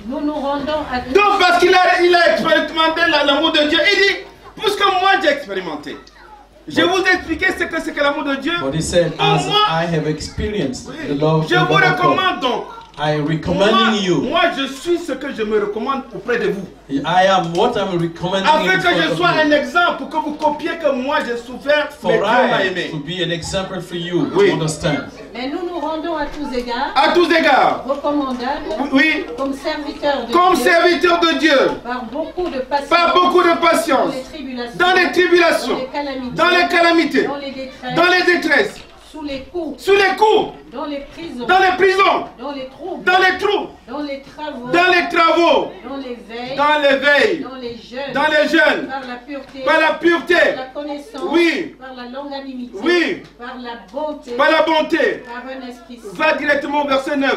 nous nous rendons à Christ. donc parce qu'il a expérimenté l'amour de Dieu, il dit, puisque moi j'ai expérimenté. Je vous ai expliqué ce que c'est que l'amour de Dieu. But he said, as Moi, I have experienced the love je of vous God, recommande donc. I recommending you. Moi, je suis ce que je me recommande auprès de vous. I am what I'm recommending Afin in que je front sois of you. un exemple pour que vous copiez que moi j'ai souffert, mais For Dieu m'a I aimé. to be an example for you Oui. to understand. Mais nous nous rendons à tous égards À tous égards, recommandables oui, comme serviteurs de comme Dieu serviteur de Dieu, par beaucoup de patience, par beaucoup de patience, dans les tribulations, dans les tribulations, dans les calamités, dans les calamités, dans les détresses, dans les détresses, sous les coups, sous les coups, dans les prisons, dans les prisons, dans les troubles, dans les trous, dans les travaux, dans les travaux, dans les veilles, dans les veilles, dans les jeûnes, dans les jeûnes, par la pureté, par la pureté, par la connaissance, Oui. par la longanimité, Oui. par la bonté, par la bonté. par un esprit saint. Va directement au verset 9.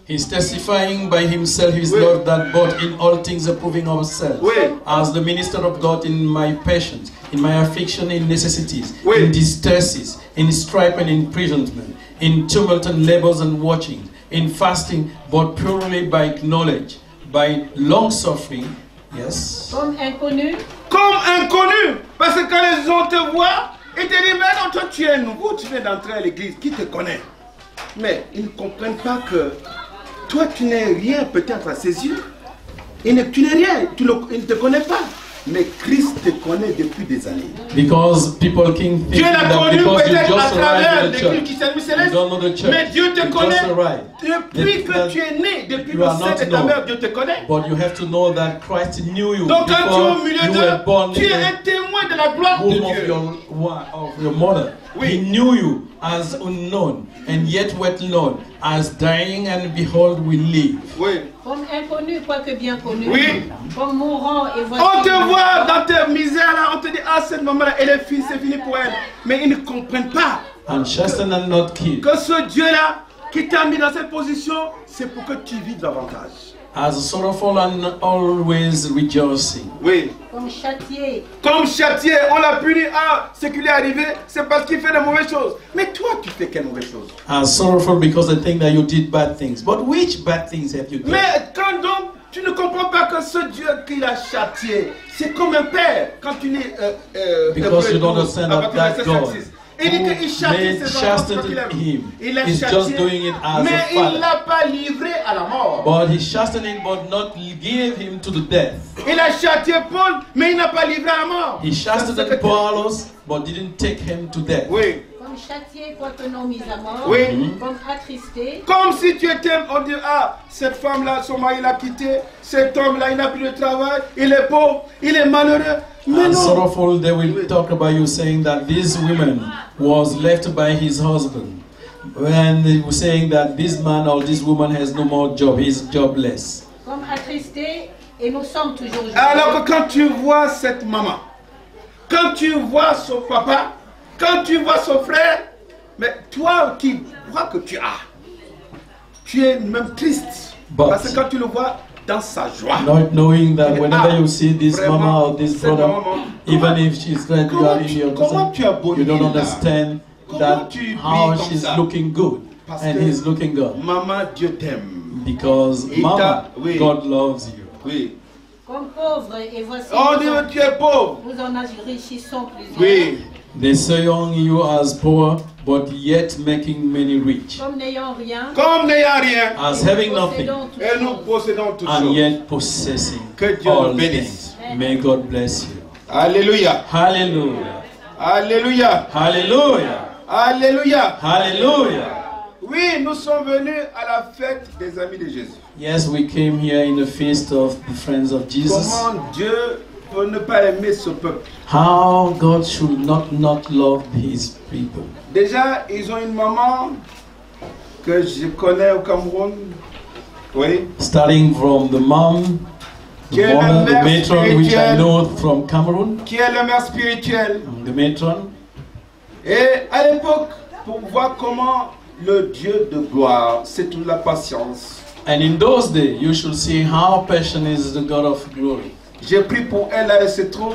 He's testifying by himself, his Oui. Lord, that both in all things approving ourselves, Oui. as the minister of God in my patience, in my affliction, in necessities, Oui. in distresses, in strife and imprisonment, in tumult and labors and watching, in fasting, but purely by knowledge, by long suffering, yes, Comme inconnu, Comme inconnu. Parce que quand les gens te voient, ils te disent, mais non, toi tu es nouveau, tu viens d'entrer à l'église, qui te connaît? Mais ils ne comprennent pas que toi tu n'es rien peut-être à ses yeux. Tu n'es rien, il ne te connaît pas. Mais Christ te connaît depuis des années. because people can think Dieu l'a that connu because you peut-être à just travers arrived in the l'église church, qui s'appelle you Céleste. don't know the church, Mais Dieu te you connaît just arrived. depuis That que tu es né, depuis you le are sein not de ta known. mère, Dieu te connaît. But you have to know that Christ knew you Donc quand tu es before au milieu you were born d'eux, tu in es the un témoin de la gloire de womb of Dieu. your mother. Oui. He knew you as unknown, and yet were known as dying, and behold, we live. Oui. comme inconnu, quoique bien connu, Oui. comme mourant et voici. On te voit dans tes misères là, on te dit, ah cette maman-là, elle est fille, c'est fini pour elle. Mais ils ne comprennent pas And chasten and not killed. que ce Dieu-là qui t'a mis dans cette position, c'est pour que tu vives davantage. As sorrowful and always rejoicing. Oui. Comme Comme châtié. Comme châtié, on l'a puni. Ah, ce qui lui est arrivé, c'est parce qu'il fait de mauvaises choses. Mais toi, tu fais quelle mauvaise chose? Sorrowful because they think that you did bad things. But which bad things have you done? Mais quand donc tu ne comprends pas que ce Dieu qui l'a châtié, c'est comme un père. Quand tu lis because you don't understand that God il dit qu'il châtie ses enfants parce qu'il aime. Il l'a châtié, mais il ne l'a pas livré à la mort. But he chastened him, but not give him to the death. Il a châtié Paul, mais il n'a pas livré à la mort. He chastened Paulos, but didn't take him to death. Oui. Comme châtié, quoique non mis à mort. Oui. Comme attristé. Comme si tu étais, on dit, ah, cette femme-là, son mari l'a quitté, cet homme-là, il n'a plus de travail, il est pauvre, il est malheureux. Mais and non. sorrowful, they will talk about you saying that this woman was left by his husband. When they were saying that this man or this woman has no more job, he's jobless. Comme attristé, et nous sommes toujours joyeux. Alors que quand tu vois cette maman, quand tu vois son papa, quand tu vois son frère, mais toi qui vois que tu es même triste. Parce que quand tu le vois dans sa joie. Not knowing that whenever you see this mama or this brother, even if she's glad you are in your cousin, you don't understand that how she's looking good and he's looking good. Maman, Dieu t'aime. Because Mama, God loves you. Oui. Comme pauvre, et voici. Oh Dieu, tu es pauvre. Nous en enrichissons plusieurs. Oui. They say on you as poor, but yet making many rich. Comme n'ayant rien. Comme n'ayant rien. As having nothing. Et nous possédons toutes choses. And yet possessing que Dieu all nous bénisse. things. May God bless you. Alléluia. Hallelujah. Alléluia. Hallelujah. Alléluia. Hallelujah. Oui, nous sommes venus à la fête des amis de Jésus. Yes, we came here in the feast of the friends of Jesus. Comment Dieu peut ne pas aimer ce peuple? How God should not love his people. Déjà, ils ont une maman que je connais au Cameroun. Oui. Starting from the mom, the mother, the matron, which I know from Cameroon. Qui est la mère spirituelle. The matron. Et à l'époque, pour voir comment le Dieu de gloire, c'est toute la patience. And in those days, you should see how patient is the God of glory. J'ai prié pour elle, là, elle se trouve.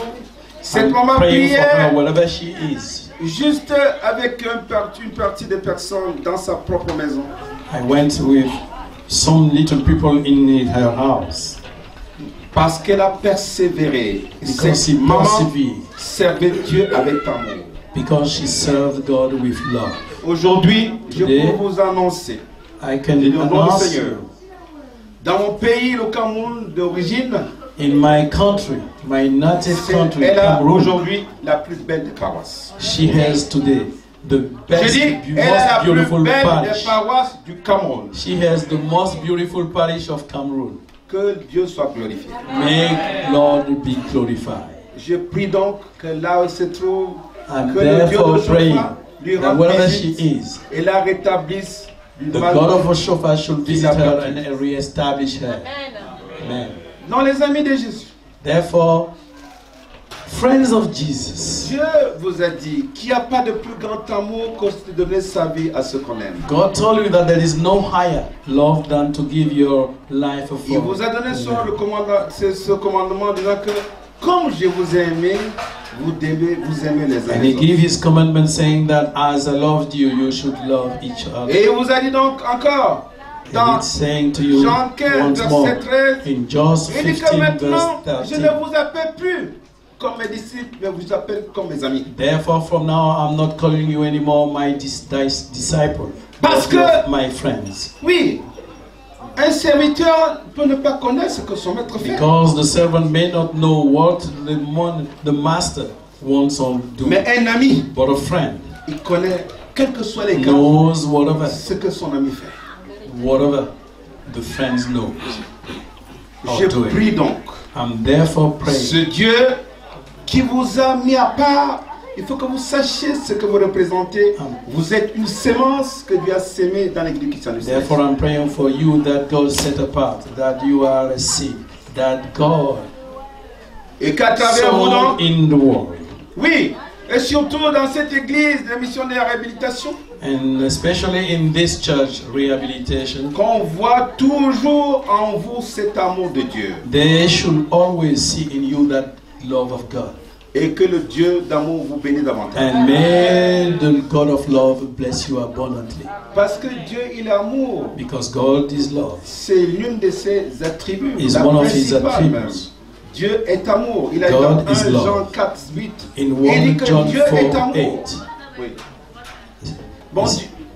Cette maman praying for her priait wherever she is. juste avec une partie des personnes dans sa propre maison. I went with some little people in her house. Parce qu'elle a persévéré. Because Cette she maman persevered. servait Dieu avec amour. Because she served God with love. Aujourd'hui, je Today, peux vous annoncer, I can au nom du announce Seigneur, you, dans mon pays, le Cameroun d'origine, in my country, my native country, elle a Cameroon, aujourd'hui la plus belle des paroisses. she has today the Je best, dis, elle est la most plus beautiful belle des parish. paroisses du Cameroun. She has the most beautiful parish of Cameroon. Que Dieu soit glorifié. May Lord be glorified. Je prie donc que là où elle se trouve, I'm que le Dieu therefore de praying Shofar lui that rende wherever she visite is, et la rétablisse du the mal. God of Shofar should qu'il visit a her perdu. and re-establish her. Amen. Non, les amis de Jésus, Therefore, friends of Jesus, Dieu vous a dit qu'il n'y a pas de plus grand amour que de donner sa vie à ceux qu'on aime. God told you that there is no higher love than to give your life for Il vous a donné ce commandement disant que comme je vous ai aimé, vous devez vous aimer les uns And les he gave autres. his commandment saying that as I loved you, you should love each other. Et il vous a dit donc encore And dans it's saying to you Jean 15, once more verset 13, in John il dit que 15 maintenant, verse je ne 13. vous appelle plus comme mes disciples, mais je vous appelle comme mes amis. Therefore, from now I'm not calling you anymore my disciple, Parce but que- you're my friends. Oui, un serviteur peut ne pas connaître ce que son maître fait. Because the servant may not know what the master wants or do, Mais un ami, but a friend il connaît, quels que soient les cas, knows whatever ce que son ami fait. the friends know. Je prie donc, I'm therefore praying. ce Dieu qui vous a mis à part, il faut que vous sachiez ce que vous représentez. Vous êtes une sémence que Dieu a sémée dans l'église chrétienne. Therefore, I'm praying for you that God set apart, that you are a seed, that God Et qu'à travers vous sown donc, in the world. oui, et surtout dans cette église de missionnaires réhabilitation, And especially in this church rehabilitation, qu'on voit toujours en vous cet amour de Dieu. they should always see in you that love of God. Et que le Dieu d'amour vous bénisse davantage. And may the God of love bless you abundantly. Parce que Dieu, il est amour. Because God is love. C'est l'une de ses attributs. Is la one of his principale même. attributes. Dieu est amour. Il a dit God dans is 1 love. Jean 4, 8. In Il dit 1 que John Dieu est 4, amour. 8. Oui. Bon,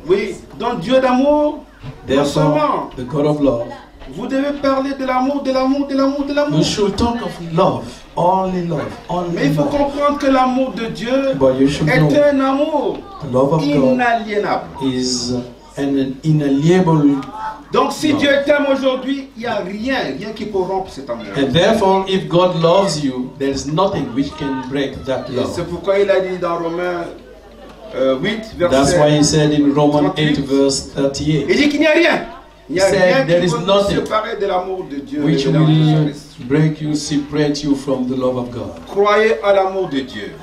oui, donc Dieu d'amour, non Therefore, seulement, the God of love. vous devez parler de l'amour, de l'amour, de l'amour, de l'amour. You should talk of love, only love, only Mais il faut love. comprendre que l'amour de Dieu But you should est know un amour the love of God inaliénable. is an inalienable. Donc si love. Dieu t'aime aujourd'hui, il n'y a rien qui peut rompre cet amour. And therefore, if God loves you, there is nothing which can break that Et love. c'est pourquoi il a dit dans Romains 8, That's why he verset said in Romans 8, 38, verse 38, il dit qu'il n'y a rien. Il n'y a Said rien there qui is peut nous nothing séparer de l'amour de Dieu. which et de l'amour de will Christ. break you, separate you from the love of God. Croyez à l'amour de Dieu.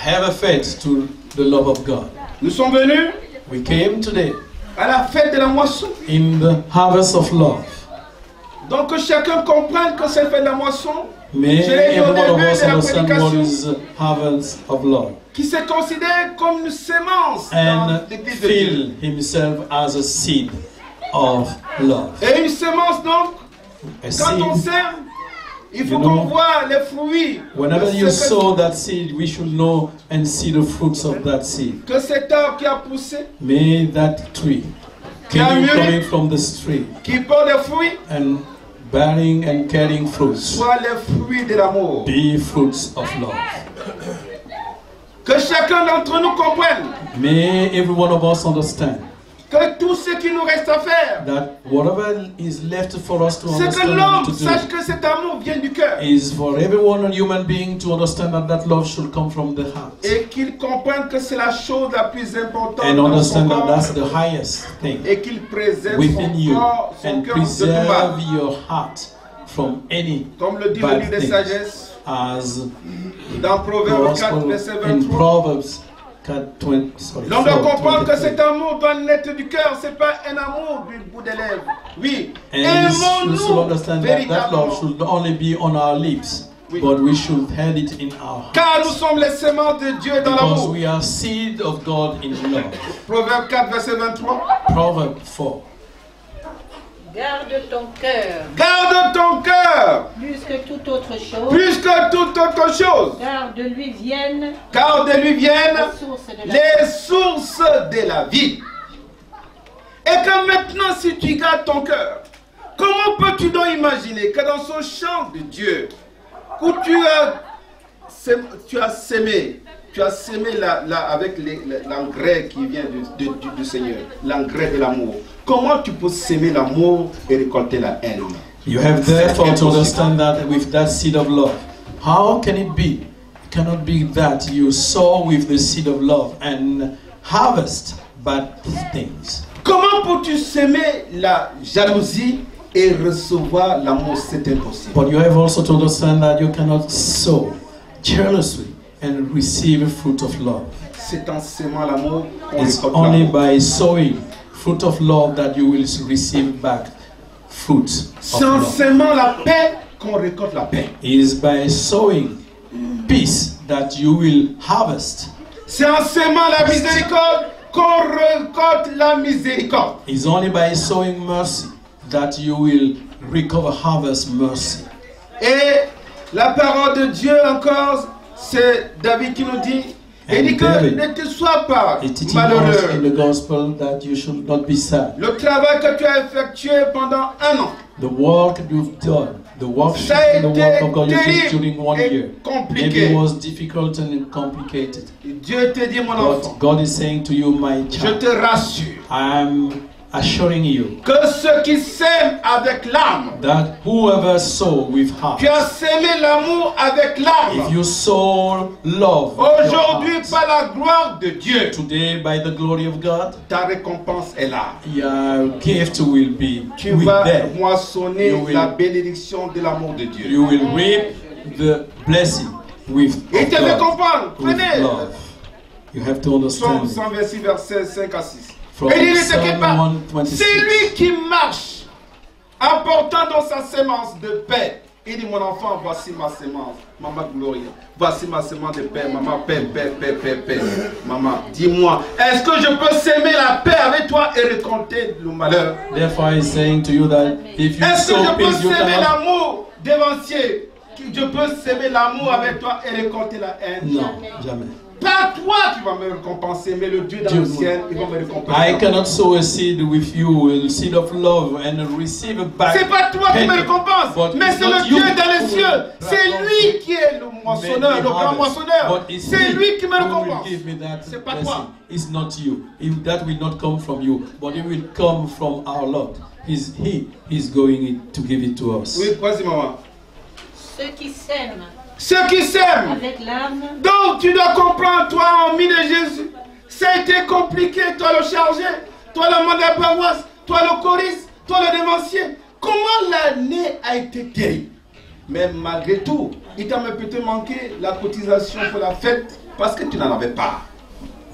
Have a faith to the love of God. Nous sommes venus We came today à la fête de la moisson. in the harvest of love. Donc que chacun comprenne que c'est la fête de la moisson, May Je l'ai dit au every one of début us de la understand what prédication. is harvest of love qui se considère comme une sémence dans and l'église de Dieu. feel himself as a seed of love. Et une sémence donc, A quand on seed. sème, il faut You qu'on know, voit les fruits. Whenever de you ce que- sow that seed, we should know and see the fruits of that seed. Que cet arbre qui a poussé, May that tree coming from the tree qui porte des fruits, and bearing and carrying fruits soit les fruits de l'amour. be fruits of love. Que chacun d'entre nous comprenne May every one of us understand que tout ce qui nous reste à faire, that whatever is left for us to c'est que understand and l'homme to sache do que cet amour vient du cœur. is for everyone, a human being, to understand that that love should come from the heart Et qu'il comprenne que c'est la chose la plus importante and dans son understand that corps. that's the highest thing Et qu'il préserve within son you corps, son and cœur de tout preserve mal. your heart from any Comme le dit le bad livre des things, sagesses, as dans Proverbe 4, gospel verset in 23. Proverbs 20, sorry, L'on doit 4, comprendre que 23. cet amour doit naître du cœur, c'est pas un amour du bout des lèvres. Oui, And we should aimons-nous understand that that véritablement. love should not only be on our lips, Oui. but we should have it in our Car nous hearts. sommes les semences de Dieu dans Because l'amour. we are seed of God in love. Proverbe 4, verset 23. Proverb 4. Garde ton cœur Garde ton cœur plus que toute autre chose, plus que toute autre chose, car de lui viennent car de lui viennent les sources de la les sources de la vie. Et que maintenant, si tu gardes ton cœur, comment peux-tu donc imaginer que dans ce champ de Dieu, où tu as sémé avec l'engrais qui vient du Seigneur, l'engrais de l'amour, comment tu peux s'aimer l'amour et récolter la haine? You have therefore to understand that with that seed of love, how can it be? It cannot be that you sow with the seed of love and harvest bad things. Comment peux-tu s'aimer la jalousie et recevoir l'amour? C'est impossible. But you have also to understand that you cannot sow jealously and receive fruit of love. C'est en s'aimant l'amour qu'on It's récolte only l'amour. by sowing fruit of love that you will receive back fruit of C'est en love. s'aimant la paix qu'on récolte la paix. It is by sowing peace that you will harvest. C'est en s'aimant la miséricorde qu'on récolte la miséricorde. It's only by sowing mercy that you will recover harvest mercy. Et la parole de Dieu encore, c'est David qui nous dit, il And dit que David, ne te sois pas It teaches us in malheureux. the gospel that you should not be sad. Le travail que tu as effectué pendant 1 an, The work you've done, the workship ça a and the work of God you did été during 1 terrible year, et maybe compliqué. it was difficult and complicated. Dieu te dit, mon enfant, But God is saying to you, my je child, te rassure I'm assuring you que ceux qui s'aiment avec l'âme, that whoever sow with heart, tu as sémé l'amour avec if l'âme. you sow love with your Aujourd'hui, heart, par la gloire de Dieu, today by the glory of God, ta récompense est là. your gift will be Tu with vas them. moissonner You will- la bénédiction de l'amour de Dieu. You will reap the blessing with Il of te fait God, comprendre. with Prenez love. You have to Psaume understand. 126, versets 5 à 6. From Et il ne Psalm t'inquiète pas. 126. C'est lui qui marche, apportant dans sa sémence de paix Il dit, mon enfant, voici ma semence, maman Gloria. Voici ma semence de paix, maman, paix. Maman, dis-moi, est-ce que je peux s'aimer la paix avec toi et récolter le malheur? Therefore, he's saying to you that if you Est-ce que sow je peux peace, you s'aimer cannot. l'amour dévancier? Je peux s'aimer l'amour avec toi et récolter la haine? Non, jamais. Pas toi qui vas me récompenser, mais le Dieu dans le ciel, il va me récompenser. I cannot sow a seed with you, a seed of love, and receive it back. C'est pas toi qui me récompense, But mais it's c'est not le Dieu you dans les who cieux. will C'est lui qui est le moissonneur, le grand moissonneur. C'est lui qui me récompense. C'est pas toi. It's not you. That will not come from you, but it will come from our Lord. He's going to give it to us. Oui, vas-y maman. Ceux qui s'aiment Ceux qui s'aiment. avec l'âme. Donc tu dois comprendre, toi en mis de Jésus. Ça a été compliqué, toi le chargé, toi le monde de la paroisse, toi le choriste, toi le dévancier. Comment l'année a été terrible? Mais malgré tout, il t'a peut-être manqué la cotisation pour la fête parce que tu n'en avais pas.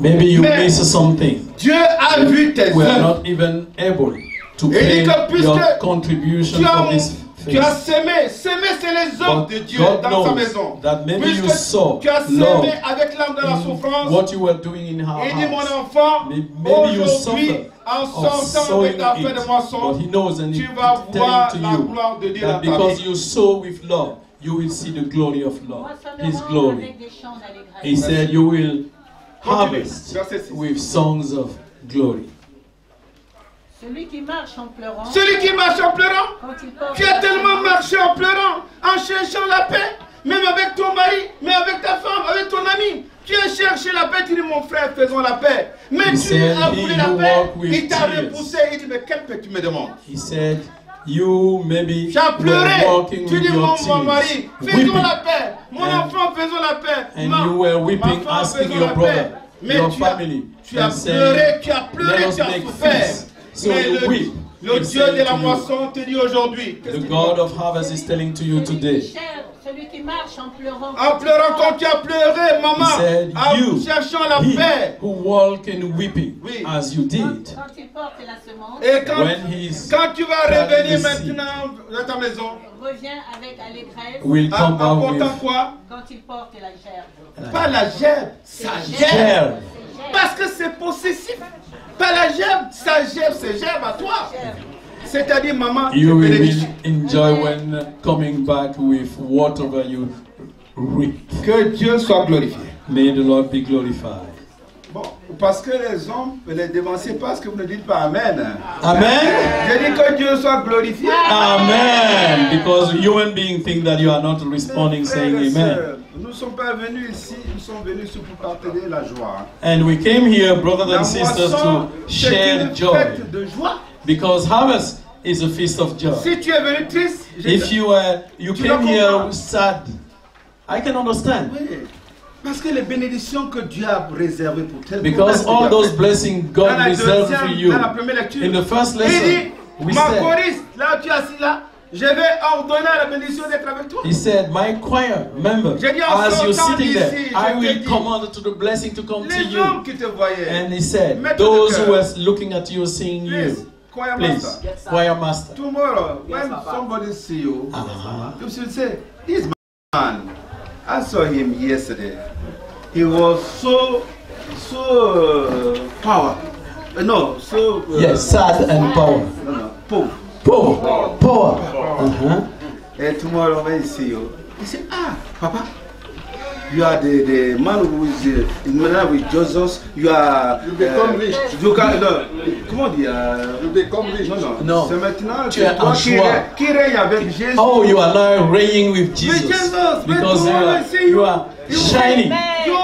Maybe you Mais miss something. Dieu a vu tes We are œuvres. not even able to Et pay dit que puisque your contribution for this tu as feast. sémé, sémé c'est les œuvres But de Dieu God dans sa knows maison. that maybe you Puisque saw tu as love sémé avec l'âme de la souffrance. what you were doing in our Il dit mon house. enfant, Maybe you aujourd'hui, suffer en of sortant avec sowing ta fin it, de moisson, but he knows and tu he's vas voir telling la to you gloire de Dieu dans that ta because vie. you sow with love, you will see the glory of love, His Moissonneront glory. avec des chants d'allégresse. He said you will harvest Verset 6. with songs of glory. Celui qui marche en pleurant. Celui qui marche en pleurant, Quand il porte tu as tellement marché en pleurant, en cherchant la paix, même avec ton mari, mais avec ta femme, avec ton ami. Tu as cherché la paix, tu dis mon frère, faisons la paix. Mais He tu said, as he voulu la who paix, walk with il t'a tears. repoussé, il dit mais quelle paix tu me demandes? He said, you maybe Tu as pleuré, were walking tu with dis your mon mari, tears, faisons weeping, la paix. Mon And- enfant, faisons la paix. and Ma- you were weeping, ma femme, asking faisons your la brother, paix. Mais your tu as, family, tu as and saying, pleuré, tu as pleuré, let us tu as make souffert. feast. So Mais you weep. le He's Dieu de saying la to you, moisson te dit aujourd'hui, qu'est-ce the qu'il God dit? of harvest is telling to you today. Celui qui marche en pleurant. En pleurant quand tu as pleuré, maman, He said, en you, cherchant la he paix. who walk in weeping, Oui. as you did, Quand il porte la semence. Et quand, when he's quand tu vas planted revenir the seed, maintenant dans ta maison, Revient avec allégresse. will come out apportant with quoi? Quand il porte la gerbe. Pas la gerbe, sa gerbe. gerbe. Parce que c'est possessif. Pas la gerbe, sa gerbe, c'est gerbe à toi. C'est-à-dire, maman, You tu will bénéficies. enjoy when coming back with whatever you reap. Que Dieu soit glorifié. May the Lord be glorified. Bon, parce que les hommes, les dévancez parce que vous ne dites pas Amen. Amen. J'ai dit que Dieu soit glorifié. Amen. Because human beings think that you are not responding, saying Frères et amen. sœurs, nous ne sommes pas venus ici, nous sommes venus ici pour partager la joie. And we came here, brothers La and sisters, moisson, to c'est share une joy. fête de joie. Because harvest is a feast of joy. Si tu es venu triste, If you Tu came dois here comprendre. sad, I can understand. Oui, parce que les bénédictions que Dieu a réservées pour tel Because all those blessings God reserved for you. dans la première lecture, In the first il lesson, dit, we ma said, choriste, là où tu es assis là, je vais ordonner à la bénédiction d'être avec toi. he said, my choir member, J'ai dit en as you're sortant sitting there, d'ici, I je will t'ai dit, command to the blessing to come to Les you. hommes qui te voyaient, And he said, Maître de those chœur. who were looking at you, seeing please, you, choir please, master, choir master. tomorrow, when somebody see you, Uh-huh. you should say, this man, I saw him yesterday. He was so power. No, so Yes, sad and power. no, poor. Power. Power. Uh-huh. And tomorrow when he see you, he say, ah, Papa, you are the man who is in love with Jesus. You are. You become rich. You can, no, comment dire? You become rich. Non, non. Non. C'est maintenant Tu es toi en choix. qui règne avec Jésus. Oh, you are now reigning with Jesus. Jesus, Because you are shining.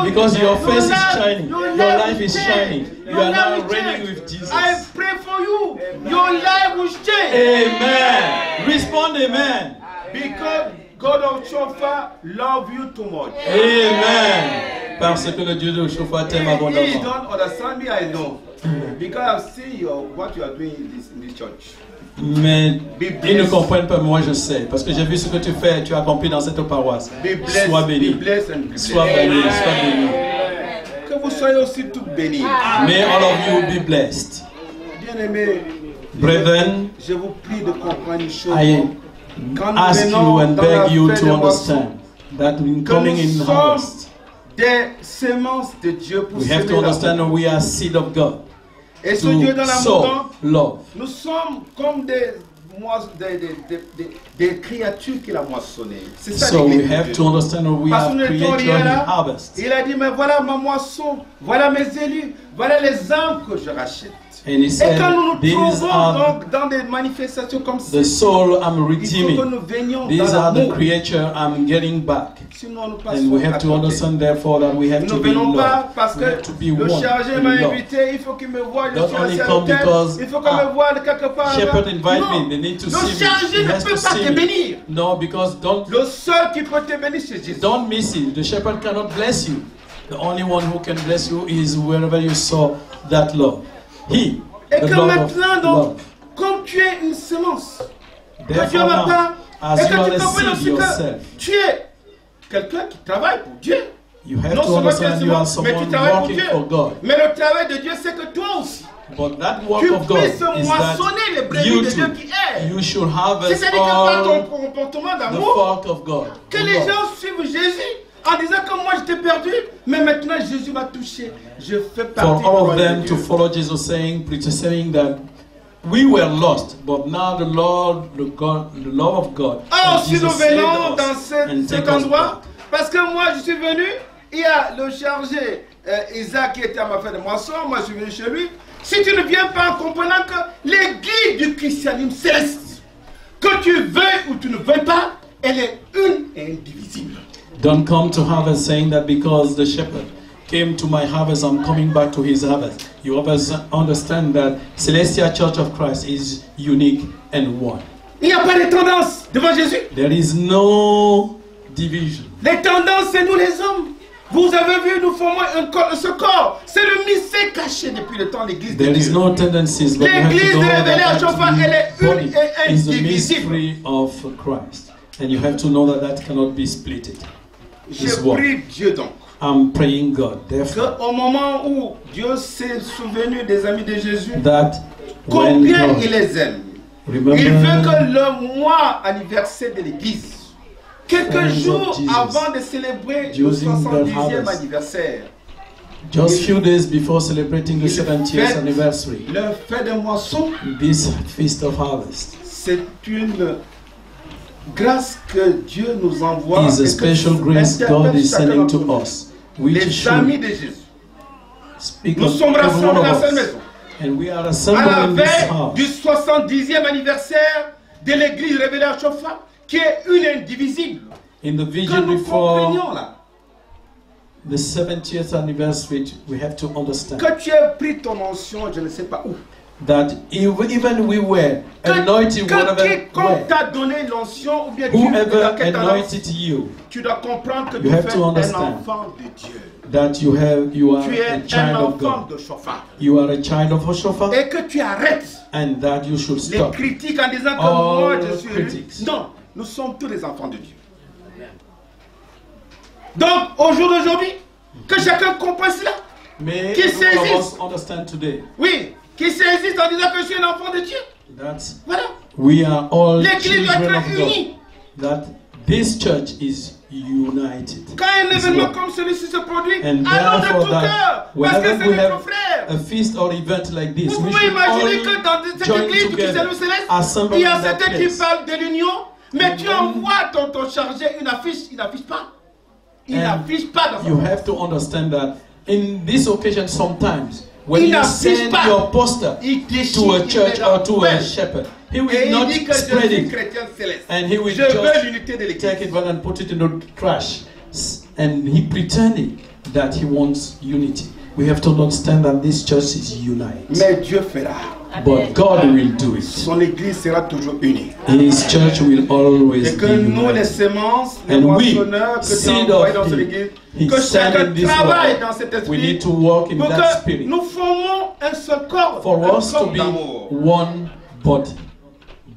Because your face is shining. Your life is shining. You are now reigning with Jesus. I pray for you. Your life will change. Amen. Respond, amen. Because God of Shofar love you too much. Amen. Parce que le Dieu de Shofar t'aime He abondamment. don't understand me, I know. Because I've seen what you are doing in this church. Mais Be ils ne blessed. comprennent pas, moi je sais. Parce que j'ai vu ce que tu fais, tu as accompli dans cette paroisse. Be blessed, Sois be béni. blessed and be Sois blessed. béni, sois béni. Que vous soyez aussi tous bénis. May all of you be blessed. Bien-aimés, Brethren, je vous prie de comprendre une chose. ask you and beg you to understand that in coming in harvest, des semences de Dieu pour we have to understand that we are seed of God. Et ce Dieu dans sow love. Nous sommes comme des créatures qu'il a moissonnées. C'est ça. So we have to understand that we are creatures in harvest. Il a dit, mais voilà ma moisson, voilà mes élus, voilà les âmes que je rachète. And he said, et quand nous nous these trouvons are donc dans des manifestations comme ça, the soul I'm il faut que redeeming. nous venions These dans are the l'amour. creature I'm getting back. Sinon, nous And we have to understand therefore that we have nous to ne be in venons pas love. parce We have que to be le one chargé in m'a love. invité, il faut qu'il me voie, je Not suis only assis à come l'hôtel, because il faut qu'on me voie de quelque part. shepherd invite Non. me, they need to Le see me. chargé He ne has peut to pas see te me. bénir. No, because Le seul qui peut te bénir, c'est Jésus. don't miss it. The shepherd cannot bless you. The only one who can bless you is wherever you saw that love. He, Et the que Lord maintenant, of donc, love. comme tu es une semence, que Dieu Therefore n'a now, pas, as et you que are tu a comprennes seed aussi que yourself, tu es quelqu'un qui travaille pour Dieu. you have Non to seulement tu es understand you are semence, mais tu someone travailles pour working Dieu. for God. Mais le travail de Dieu, c'est que toi aussi, But that work tu of God puisses is moissonner les that brebis you de Dieu too, qui est. you should harvest C'est-à-dire que par ton all comportement the d'amour, flock of God. que les gens suivent Jésus en disant que moi j'étais perdu, mais maintenant Jésus m'a touché. Je fais For partie all du of royaume them de to Dieu. follow Jesus, saying that we were lost, but now the Lord, the love of God, Or, and si nous Jesus saved venons us dans and cet take us endroit, back. parce que moi je suis venu, il y a le chargé Isaac qui était à ma fin de moisson, moi je suis venu chez lui. Si tu ne viens pas en comprenant que l'église du christianisme céleste, que tu veuilles ou tu ne veuilles pas, elle est une et indivisible. Don't come to harvest saying that because the shepherd came to my harvest, I'm coming back to his harvest. You always understand that Celestial Church of Christ is unique and one. Il n'y a pas de tendance devant Jésus. There is no division. Les tendances, c'est nous les hommes. Vous avez vu, nous formons ce corps. C'est le mystère caché depuis le temps de l'église de There is Dieu. no tendencies, but you have to L'église know de that Révélation, elle est that une et body is the indivisible. mystery of Christ. And you have to know that that cannot be splitted. Je It's one. prie Dieu donc I'm praying God, therefore, qu'au moment où Dieu s'est souvenu des amis de Jésus, that when combien God il les aime. Il veut remember que le mois anniversaire de l'église, quelques Friends of jours Jesus, avant de célébrer le during the 70e harvest, anniversaire, just few days before celebrating the 70th anniversary, le fête de moisson, this feast of harvest c'est une grâce que Dieu nous envoie is a et que special grace God interpelle is chacun sending d'entre to nous. us, which Les amis should de Jésus. speak Nous of sommes every rassemblés one dans of cette us. maison. And we are À la assembled in this veille house du 70e anniversaire de l'église Révélation Chofa, qui est une indivisible. in the Que vision nous before comprenions là. the 70th anniversary. We have to understand Que tu aies pris ton onction, je ne sais pas où. that even we were anointed Que whatever quiconque way, t'a donné l'onction, ou bien tu whoever dans quelle tendance, anointed you, tu dois comprendre que You tu have es to un understand enfant de Dieu. that you are Tu a es un child of enfant God. de Chofa. You are a child of Hoshaphat, Et que tu arrêtes and that you should les stop. critiques en disant que All moi je suis élu. critics. Non, nous sommes tous les enfants de Dieu. Donc, au jour d'aujourd'hui, que chacun comprenne cela. May Qui every one of saisisse. us understand today Oui, qui saisissent en disant que je suis un enfant de Dieu. that Voilà. we are all L'église doit children être of God. unie. That this church is united. Quand un It's événement one. comme celui-ci se produit, And allons de therefore tout that cœur. Parce que whenever c'est we notre have frère. a feast or event like this, Vous we pouvez should imaginer que all dans cette join église du together, christianisme céleste, assemble il y a in that certains qui place. parlent de l'union, mais tu envoies ton chargé une affiche, il n'affiche pas. Il And n'affiche pas dans you sa have to understand that in this occasion sometimes when Il you n'affiche send pas. your poster Il déchire, to a il church met or dans to la a poubelle. shepherd, he Et will il not dit que je spread suis it chrétien céleste. and he will Je veux just l'unité de take l'église. it and put it in the trash, and he pretending that he wants unity. We have to understand that this church is united, Mais Dieu fera. but God will do it. Son église sera toujours unie. His church will always Et que be nous, les united. semences, les And we, moissonneurs que tu as seed envoyés dans of cette him, église, he que sent chacun in this travaille world. dans cet We esprit need to walk in pour that que spirit nous formons un seul corps, for un us to corps be d'amour. one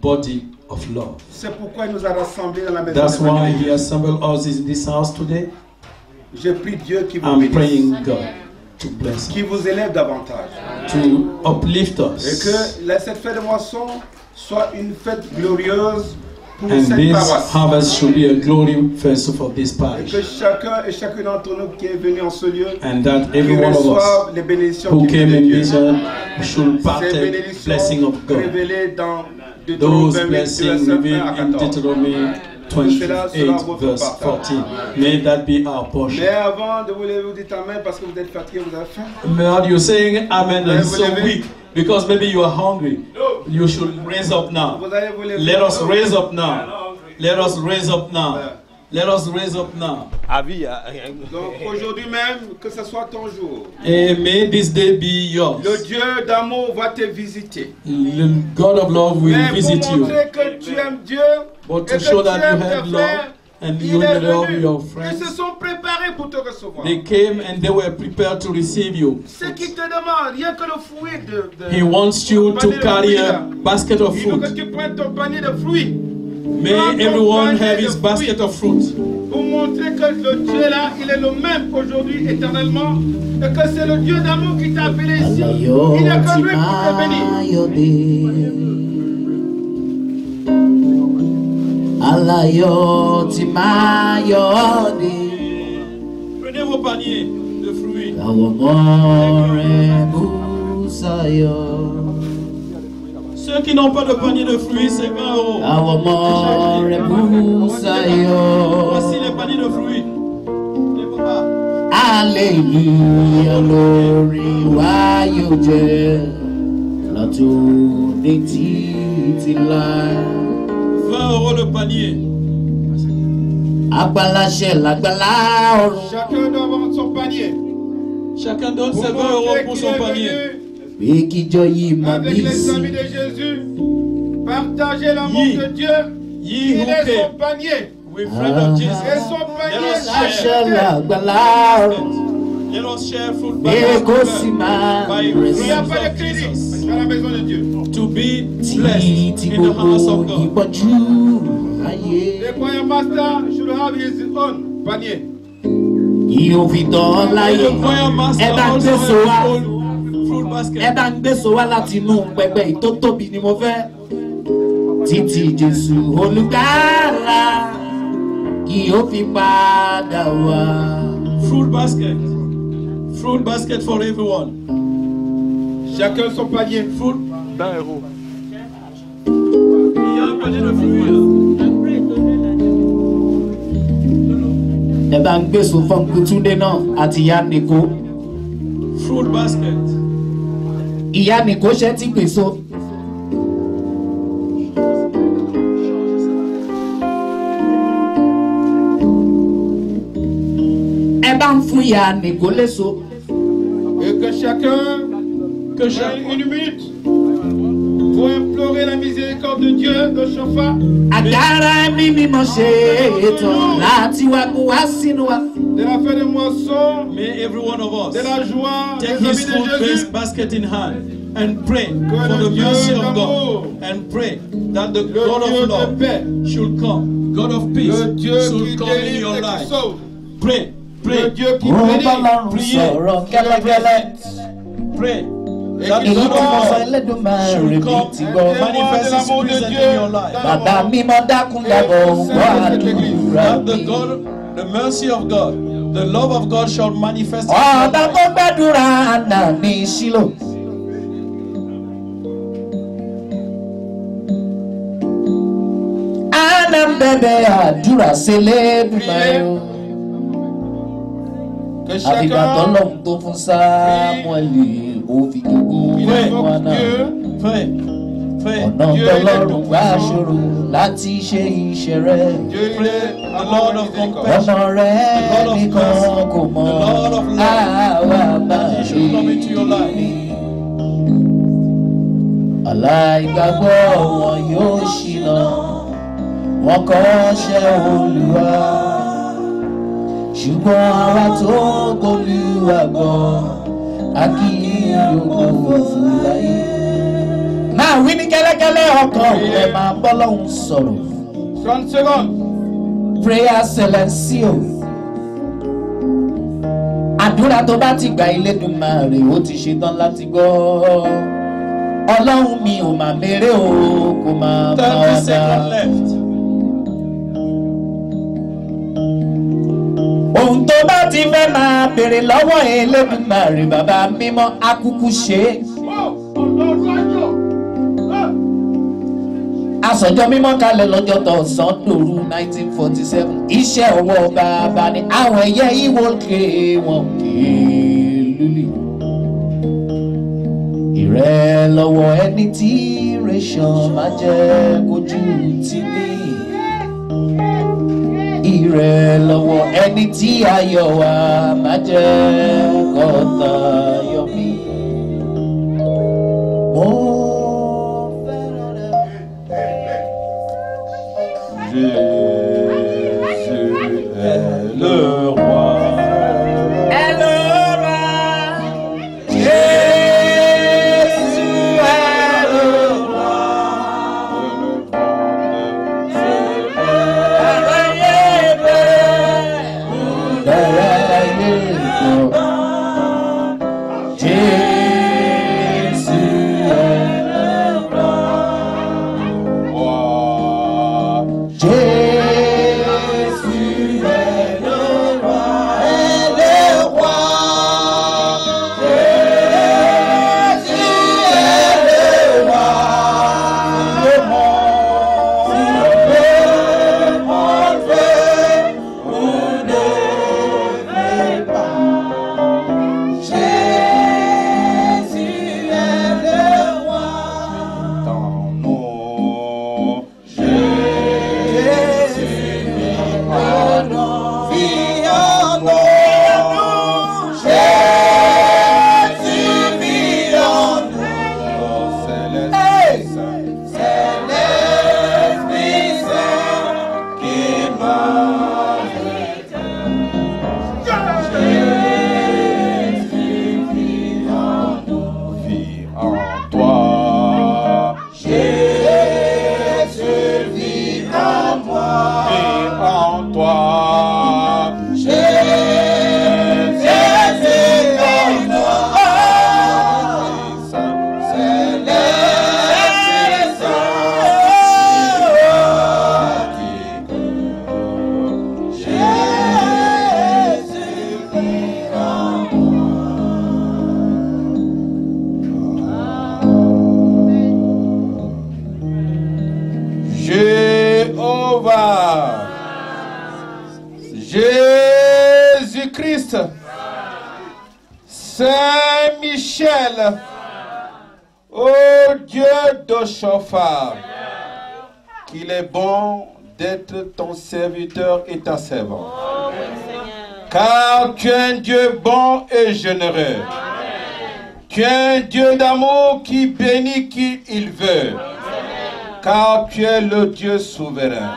body of love. C'est pourquoi il nous a rassemblés dans la maison That's de why Dieu. he assembled us in this house today. Je prie Dieu qui vous I'm bénisse, praying God to bless qui us, vous élève davantage. to uplift Et us, que cette fête de moisson soit une fête glorieuse pour And cette this paroisse. harvest should be a glory vessel for this Et parish. que chacun et chacune d'entre nous qui est venu en ce lieu, And that qui every one of us reçoive les bénédictions who qui came viennent in de Dieu. vision should Ces partake blessing bénédictions of God. révélées dans Those Deutéronome blessings 28, revealed verset 1 à in 14. Deuteronomy 28 verse 14. May that be our portion. Mais avant de vous lever, vous dites Amen parce que vous êtes fatigué, vous avez faim. Lord, you're saying amen and so Lever. weak because maybe you are hungry. You should raise up now. Vous allez vous lever. Let us raise up now. Let us raise up now. Let us raise up now. Donc aujourd'hui même, que ce soit ton jour. And may this day be yours. Le Dieu d'amour va te visiter. The God of love will Mais visit pour you. montrer que tu aimes Dieu But et to que show tu that you aimes have tes love frères, and il you est love venu. your Ils friends, se sont préparés pour te recevoir. they came and they were prepared to receive you. Ce qui te demande, rien que le fruit de He wants you to carry a basket of il veut que fruit. tu prennes ton panier de fruits. May everyone have his basket of fruit. Pour montrer que le Dieu là, il est le même aujourd'hui, éternellement. Et que c'est le Dieu d'amour qui t'a appelé ici. Il n'y a que lui pour te bénir. Prenez vos paniers de fruits. Ceux qui n'ont pas de panier de fruits, c'est 20 €. Voici les paniers de fruits. Les papas. Hallelujah, glory, why you just not to the line. 20 € le panier. Agbalache l'agbala ọ̀run. Chacun doit avoir son panier. Chacun donne ses 20 Pour € montrer pour qu'il son est panier. venu Pé kíjọ yìí máa avec bí les sí. amis de Jésus. Partager l'amour Ye- de Dieu. Ye Il who est son came panier. with friend of Et Jesus. son panier, Let us Aṣọ share. l'agbala ọ̀run. Let us share fruit Pé kó sì máa by rẹ̀ il n'y a friends pas de of crédit Jesus. dans la maison de Dieu. To be tí blessed in the house gbogbo of God. ìpọ́njú ayé. The choir master should have his own panier. Yóò fi tán And láyé. the choir master Ẹ bá ń also gbé so wá. has his own fruit Ẹ basket. bá ń gbé so wá láti inú pẹpẹ tó tóbi ni mo fẹ́. Títí Jésù olùkárà yóò fi padà wá. Fruit basket. Fruit basket for everyone. Chacun son panier. Fruit. 20 €. Il y a un panier de fruits là. Ẹ bá ń gbé so fún Kútúndé náà àti ìyá Nìkó. Fruit basket. Ìyá Nìkó ṣe ti gbèso. Ẹ bá ń fún ìyá Nìkó léso. Et que chacun Que prenne chaque une minute pour implorer la miséricorde de Dieu, de Chauffard, Àgàrà ẹ̀mí mímọ́ ṣe ètò láti wá mú wá sínú wa. de la fin de moisson, may every one of us de la joie, take des his amis fruit de Jésus. basket in hand and pray for le the Dieu mercy of d'amour, God and pray that the God Dieu of de love paix, should come. God of peace le Dieu qui should come in délivre your et qui life. sauve, Pray, le pray, Dieu qui Ó bá bénit. lọ́rùn Priez. sọ̀rọ̀ kẹ́lẹ́kẹ́lẹ́. pray Et that qui the Èyí God tí mo of sọ love Ẹlẹ́dùmarè should mi come ti and gbọ́. manifest His presence in your life. Bàbá mímọ́ dákun dábọ̀ gbọ́ àdúrà That the mi. God, the mercy of God, the love of God shall manifest in your Ọba tó life. gbàdúrà àná ní Ṣílò. Àná ń bẹ̀bẹ̀ àdúrà s'Ẹlẹ́dùmarè o. Que Àbígbà chacun tọ́lọ́hún tó fún Sámúẹ́lì ó fi gbogbo il fún invoque àná. Dieu. Pray, pray. Ọ̀nà tọ́lọ́run gbà ṣòro láti ṣe iṣẹ́ rẹ̀. Dieu il Pray est the amour Lord of et miséricorde. compassion. Ọ̀nà rẹ̀ The Lord of nìkan mercy, kò mọ̀. the Lord of love, Àwa bá that He should come into your life. Aláìgbàgbọ́ wọn yóò ṣìnà, wọn kọ́ṣẹ́ Olúwa. Ṣùgbọ́n àwa tó gb'Olúwa gbọ́, a kì yóò fún láyé. Máa wí ní kẹ́lẹ́kẹ́lẹ́ ọkàn rẹ̀ máa bọ́ lọ́hùn sọ̀rọ̀. 30 secondes. Prayer silencio. Àdúrà tó bá ti gbà Elédùmarè ó ti ṣetán láti gbọ́. Ọlọ́run mi ò mà mèrè o, kò máa bá 30 wa dá. seconds left. ohun tó bá ti fẹ́ máa béèrè lọ́wọ́ Elédùmarè bàbá mímọ́ akúkú ṣe. Aṣọjọ́ mímọ́ kalẹ̀ lọ́jọ́ tọ̀sán dòru 1947 iṣẹ́ ọwọ́ bàbá ni àwọn ẹyẹ ìwò ké wọn ké lólè. Ìrẹ́ lọ́wọ́ ẹni tí rẹ̀ṣàn máa jẹ́ kojú tì mí. Ìrẹ́ lọ́wọ́ ẹni tí ayọ̀ wa máa jẹ́ kọ́ta yọ mí. Jésus est le roi. Jésus-Christ, Saint-Michel, ô Dieu de chauffard, qu'il est bon d'être ton serviteur et ta servante. Car tu es un Dieu bon et généreux. Tu es un Dieu d'amour qui bénit qui il veut. Car tu es le Dieu souverain.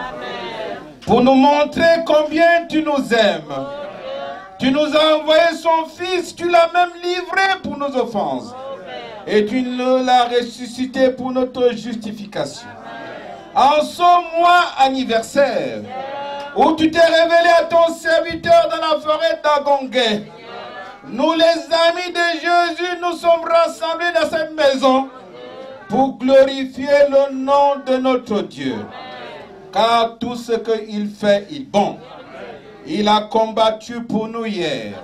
Pour nous montrer combien tu nous aimes. Tu nous as envoyé son Fils, tu l'as même livré pour nos offenses. Et tu nous l'as ressuscité pour notre justification. En ce mois anniversaire, où tu t'es révélé à ton serviteur dans la forêt d'Agongué, nous les amis de Jésus, nous sommes rassemblés dans cette maison pour glorifier le nom de notre Dieu. Car tout ce qu'il fait est bon. Il a combattu pour nous hier.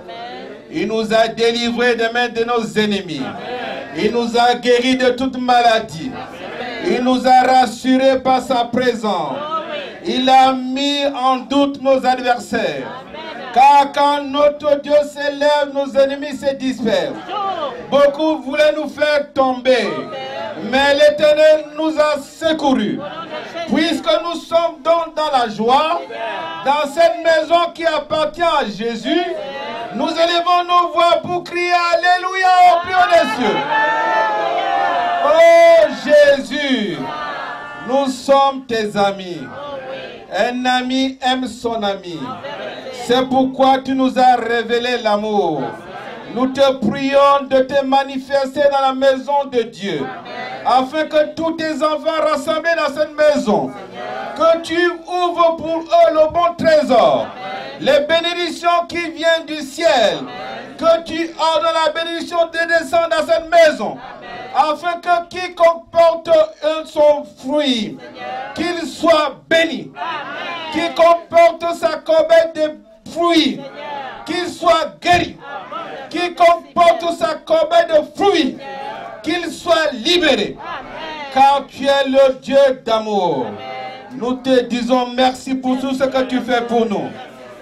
Il nous a délivrés des mains de nos ennemis. Il nous a guéris de toute maladie. Il nous a rassurés par sa présence. Il a mis en doute nos adversaires. Car quand notre Dieu s'élève, nos ennemis se dispersent. Beaucoup voulaient nous faire tomber. Mais l'Éternel nous a secourus. Puisque nous sommes donc dans la joie, dans cette maison qui appartient à Jésus, nous élevons nos voix pour crier Alléluia au plus haut des cieux. Oh Jésus, nous sommes tes amis. Un ami aime son ami. C'est pourquoi tu nous as révélé l'amour. Nous te prions de te manifester dans la maison de Dieu, afin que tous tes enfants rassemblés dans cette maison, que tu ouvres pour eux le bon trésor, les bénédictions qui viennent du ciel, que tu ordonnes la bénédiction de descendre dans cette maison, afin que quiconque porte son fruit, qu'il soit béni. Quiconque porte sa corbeille de fruits, qu'il soit guéri. Quiconque porte sa corbeille de fruits, qu'il soit libéré. Car tu es le Dieu d'amour. Nous te disons merci pour tout ce que tu fais pour nous.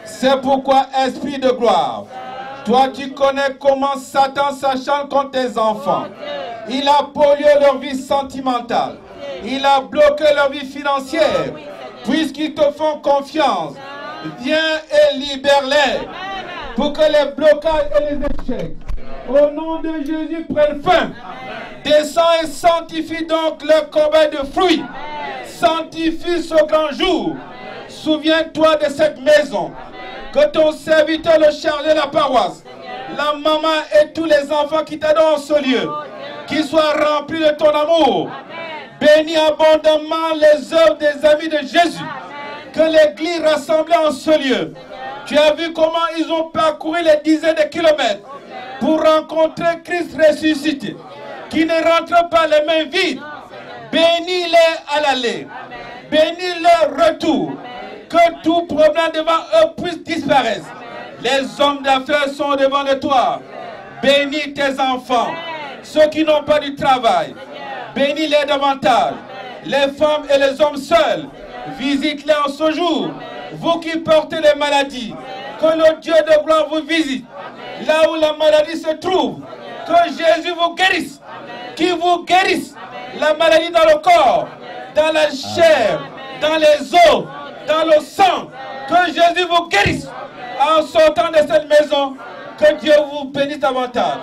C'est pourquoi, Esprit de gloire, toi tu connais comment Satan s'acharne contre tes enfants. Il a pollué leur vie sentimentale. Il a bloqué leur vie financière. Puisqu'ils te font confiance, viens et libère-les pour que les blocages et les échecs, au nom de Jésus, prennent fin. Descends et sanctifie donc le corbeille de fruits. Sanctifie ce grand jour. Souviens-toi de cette maison. Que ton serviteur, le chargé de la paroisse, la maman et tous les enfants qui t'adorent en ce lieu, qu'ils soient remplis de ton amour. Bénis abondamment les œuvres des amis de Jésus. Que l'église rassemblée en ce lieu. Tu as vu comment ils ont parcouru les dizaines de kilomètres pour rencontrer Christ ressuscité, qui ne rentre pas les mains vides. Bénis-les à l'aller. Bénis leur retour. Que tout problème devant eux puisse disparaître. Les hommes d'affaires sont devant de toi. Bénis tes enfants. Ceux qui n'ont pas du travail, bénis-les davantage. Les femmes et les hommes seuls, visite-les en ce jour. Vous qui portez les maladies, que le Dieu de gloire vous visite. Là où la maladie se trouve, que Jésus vous guérisse. Qu'il vous guérisse. La maladie dans le corps, dans la chair, dans les os, dans le sang. Que Jésus vous guérisse. En sortant de cette maison, que Dieu vous bénisse davantage.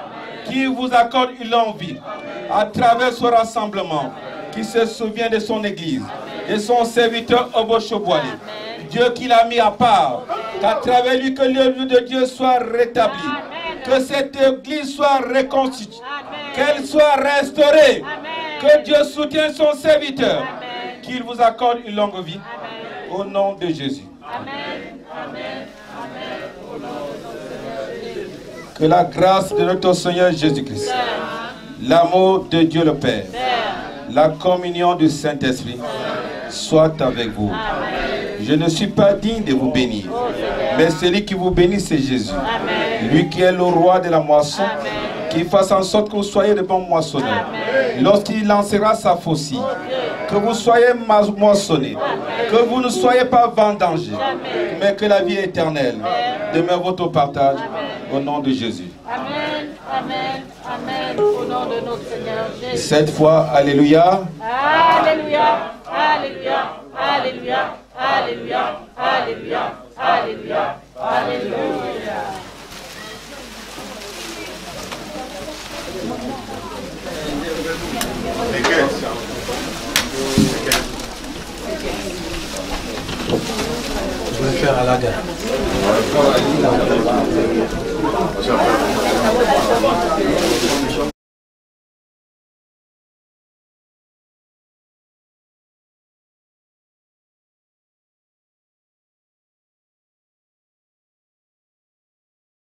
Qui vous accorde une longue vie à travers ce rassemblement, qui se souvient de son église, de son serviteur Obo-Choboalé. Dieu qui l'a mis à part, qu'à travers lui que l'œuvre de Dieu soit rétablie, que cette église soit reconstituée, qu'elle soit restaurée, que Dieu soutienne son serviteur, qu'il vous accorde une longue vie, au nom de Jésus. Amen. Amen. Que la grâce de notre Seigneur Jésus-Christ, l'amour de Dieu le Père, la communion du Saint-Esprit soit avec vous. Je ne suis pas digne de vous bénir, mais celui qui vous bénit, c'est Jésus. Lui qui est le roi de la moisson, qui fasse en sorte que vous soyez de bons moissonneurs. Lorsqu'il lancera sa faucille, que vous soyez moissonnés, que vous ne soyez pas vendangés, mais que la vie éternelle demeure votre partage, au nom de Jésus. Amen, amen, amen, au nom de notre Seigneur Jésus. Cette fois, alléluia. Alléluia, alléluia, alléluia, alléluia, alléluia, alléluia, alléluia. Je vais faire à la gare.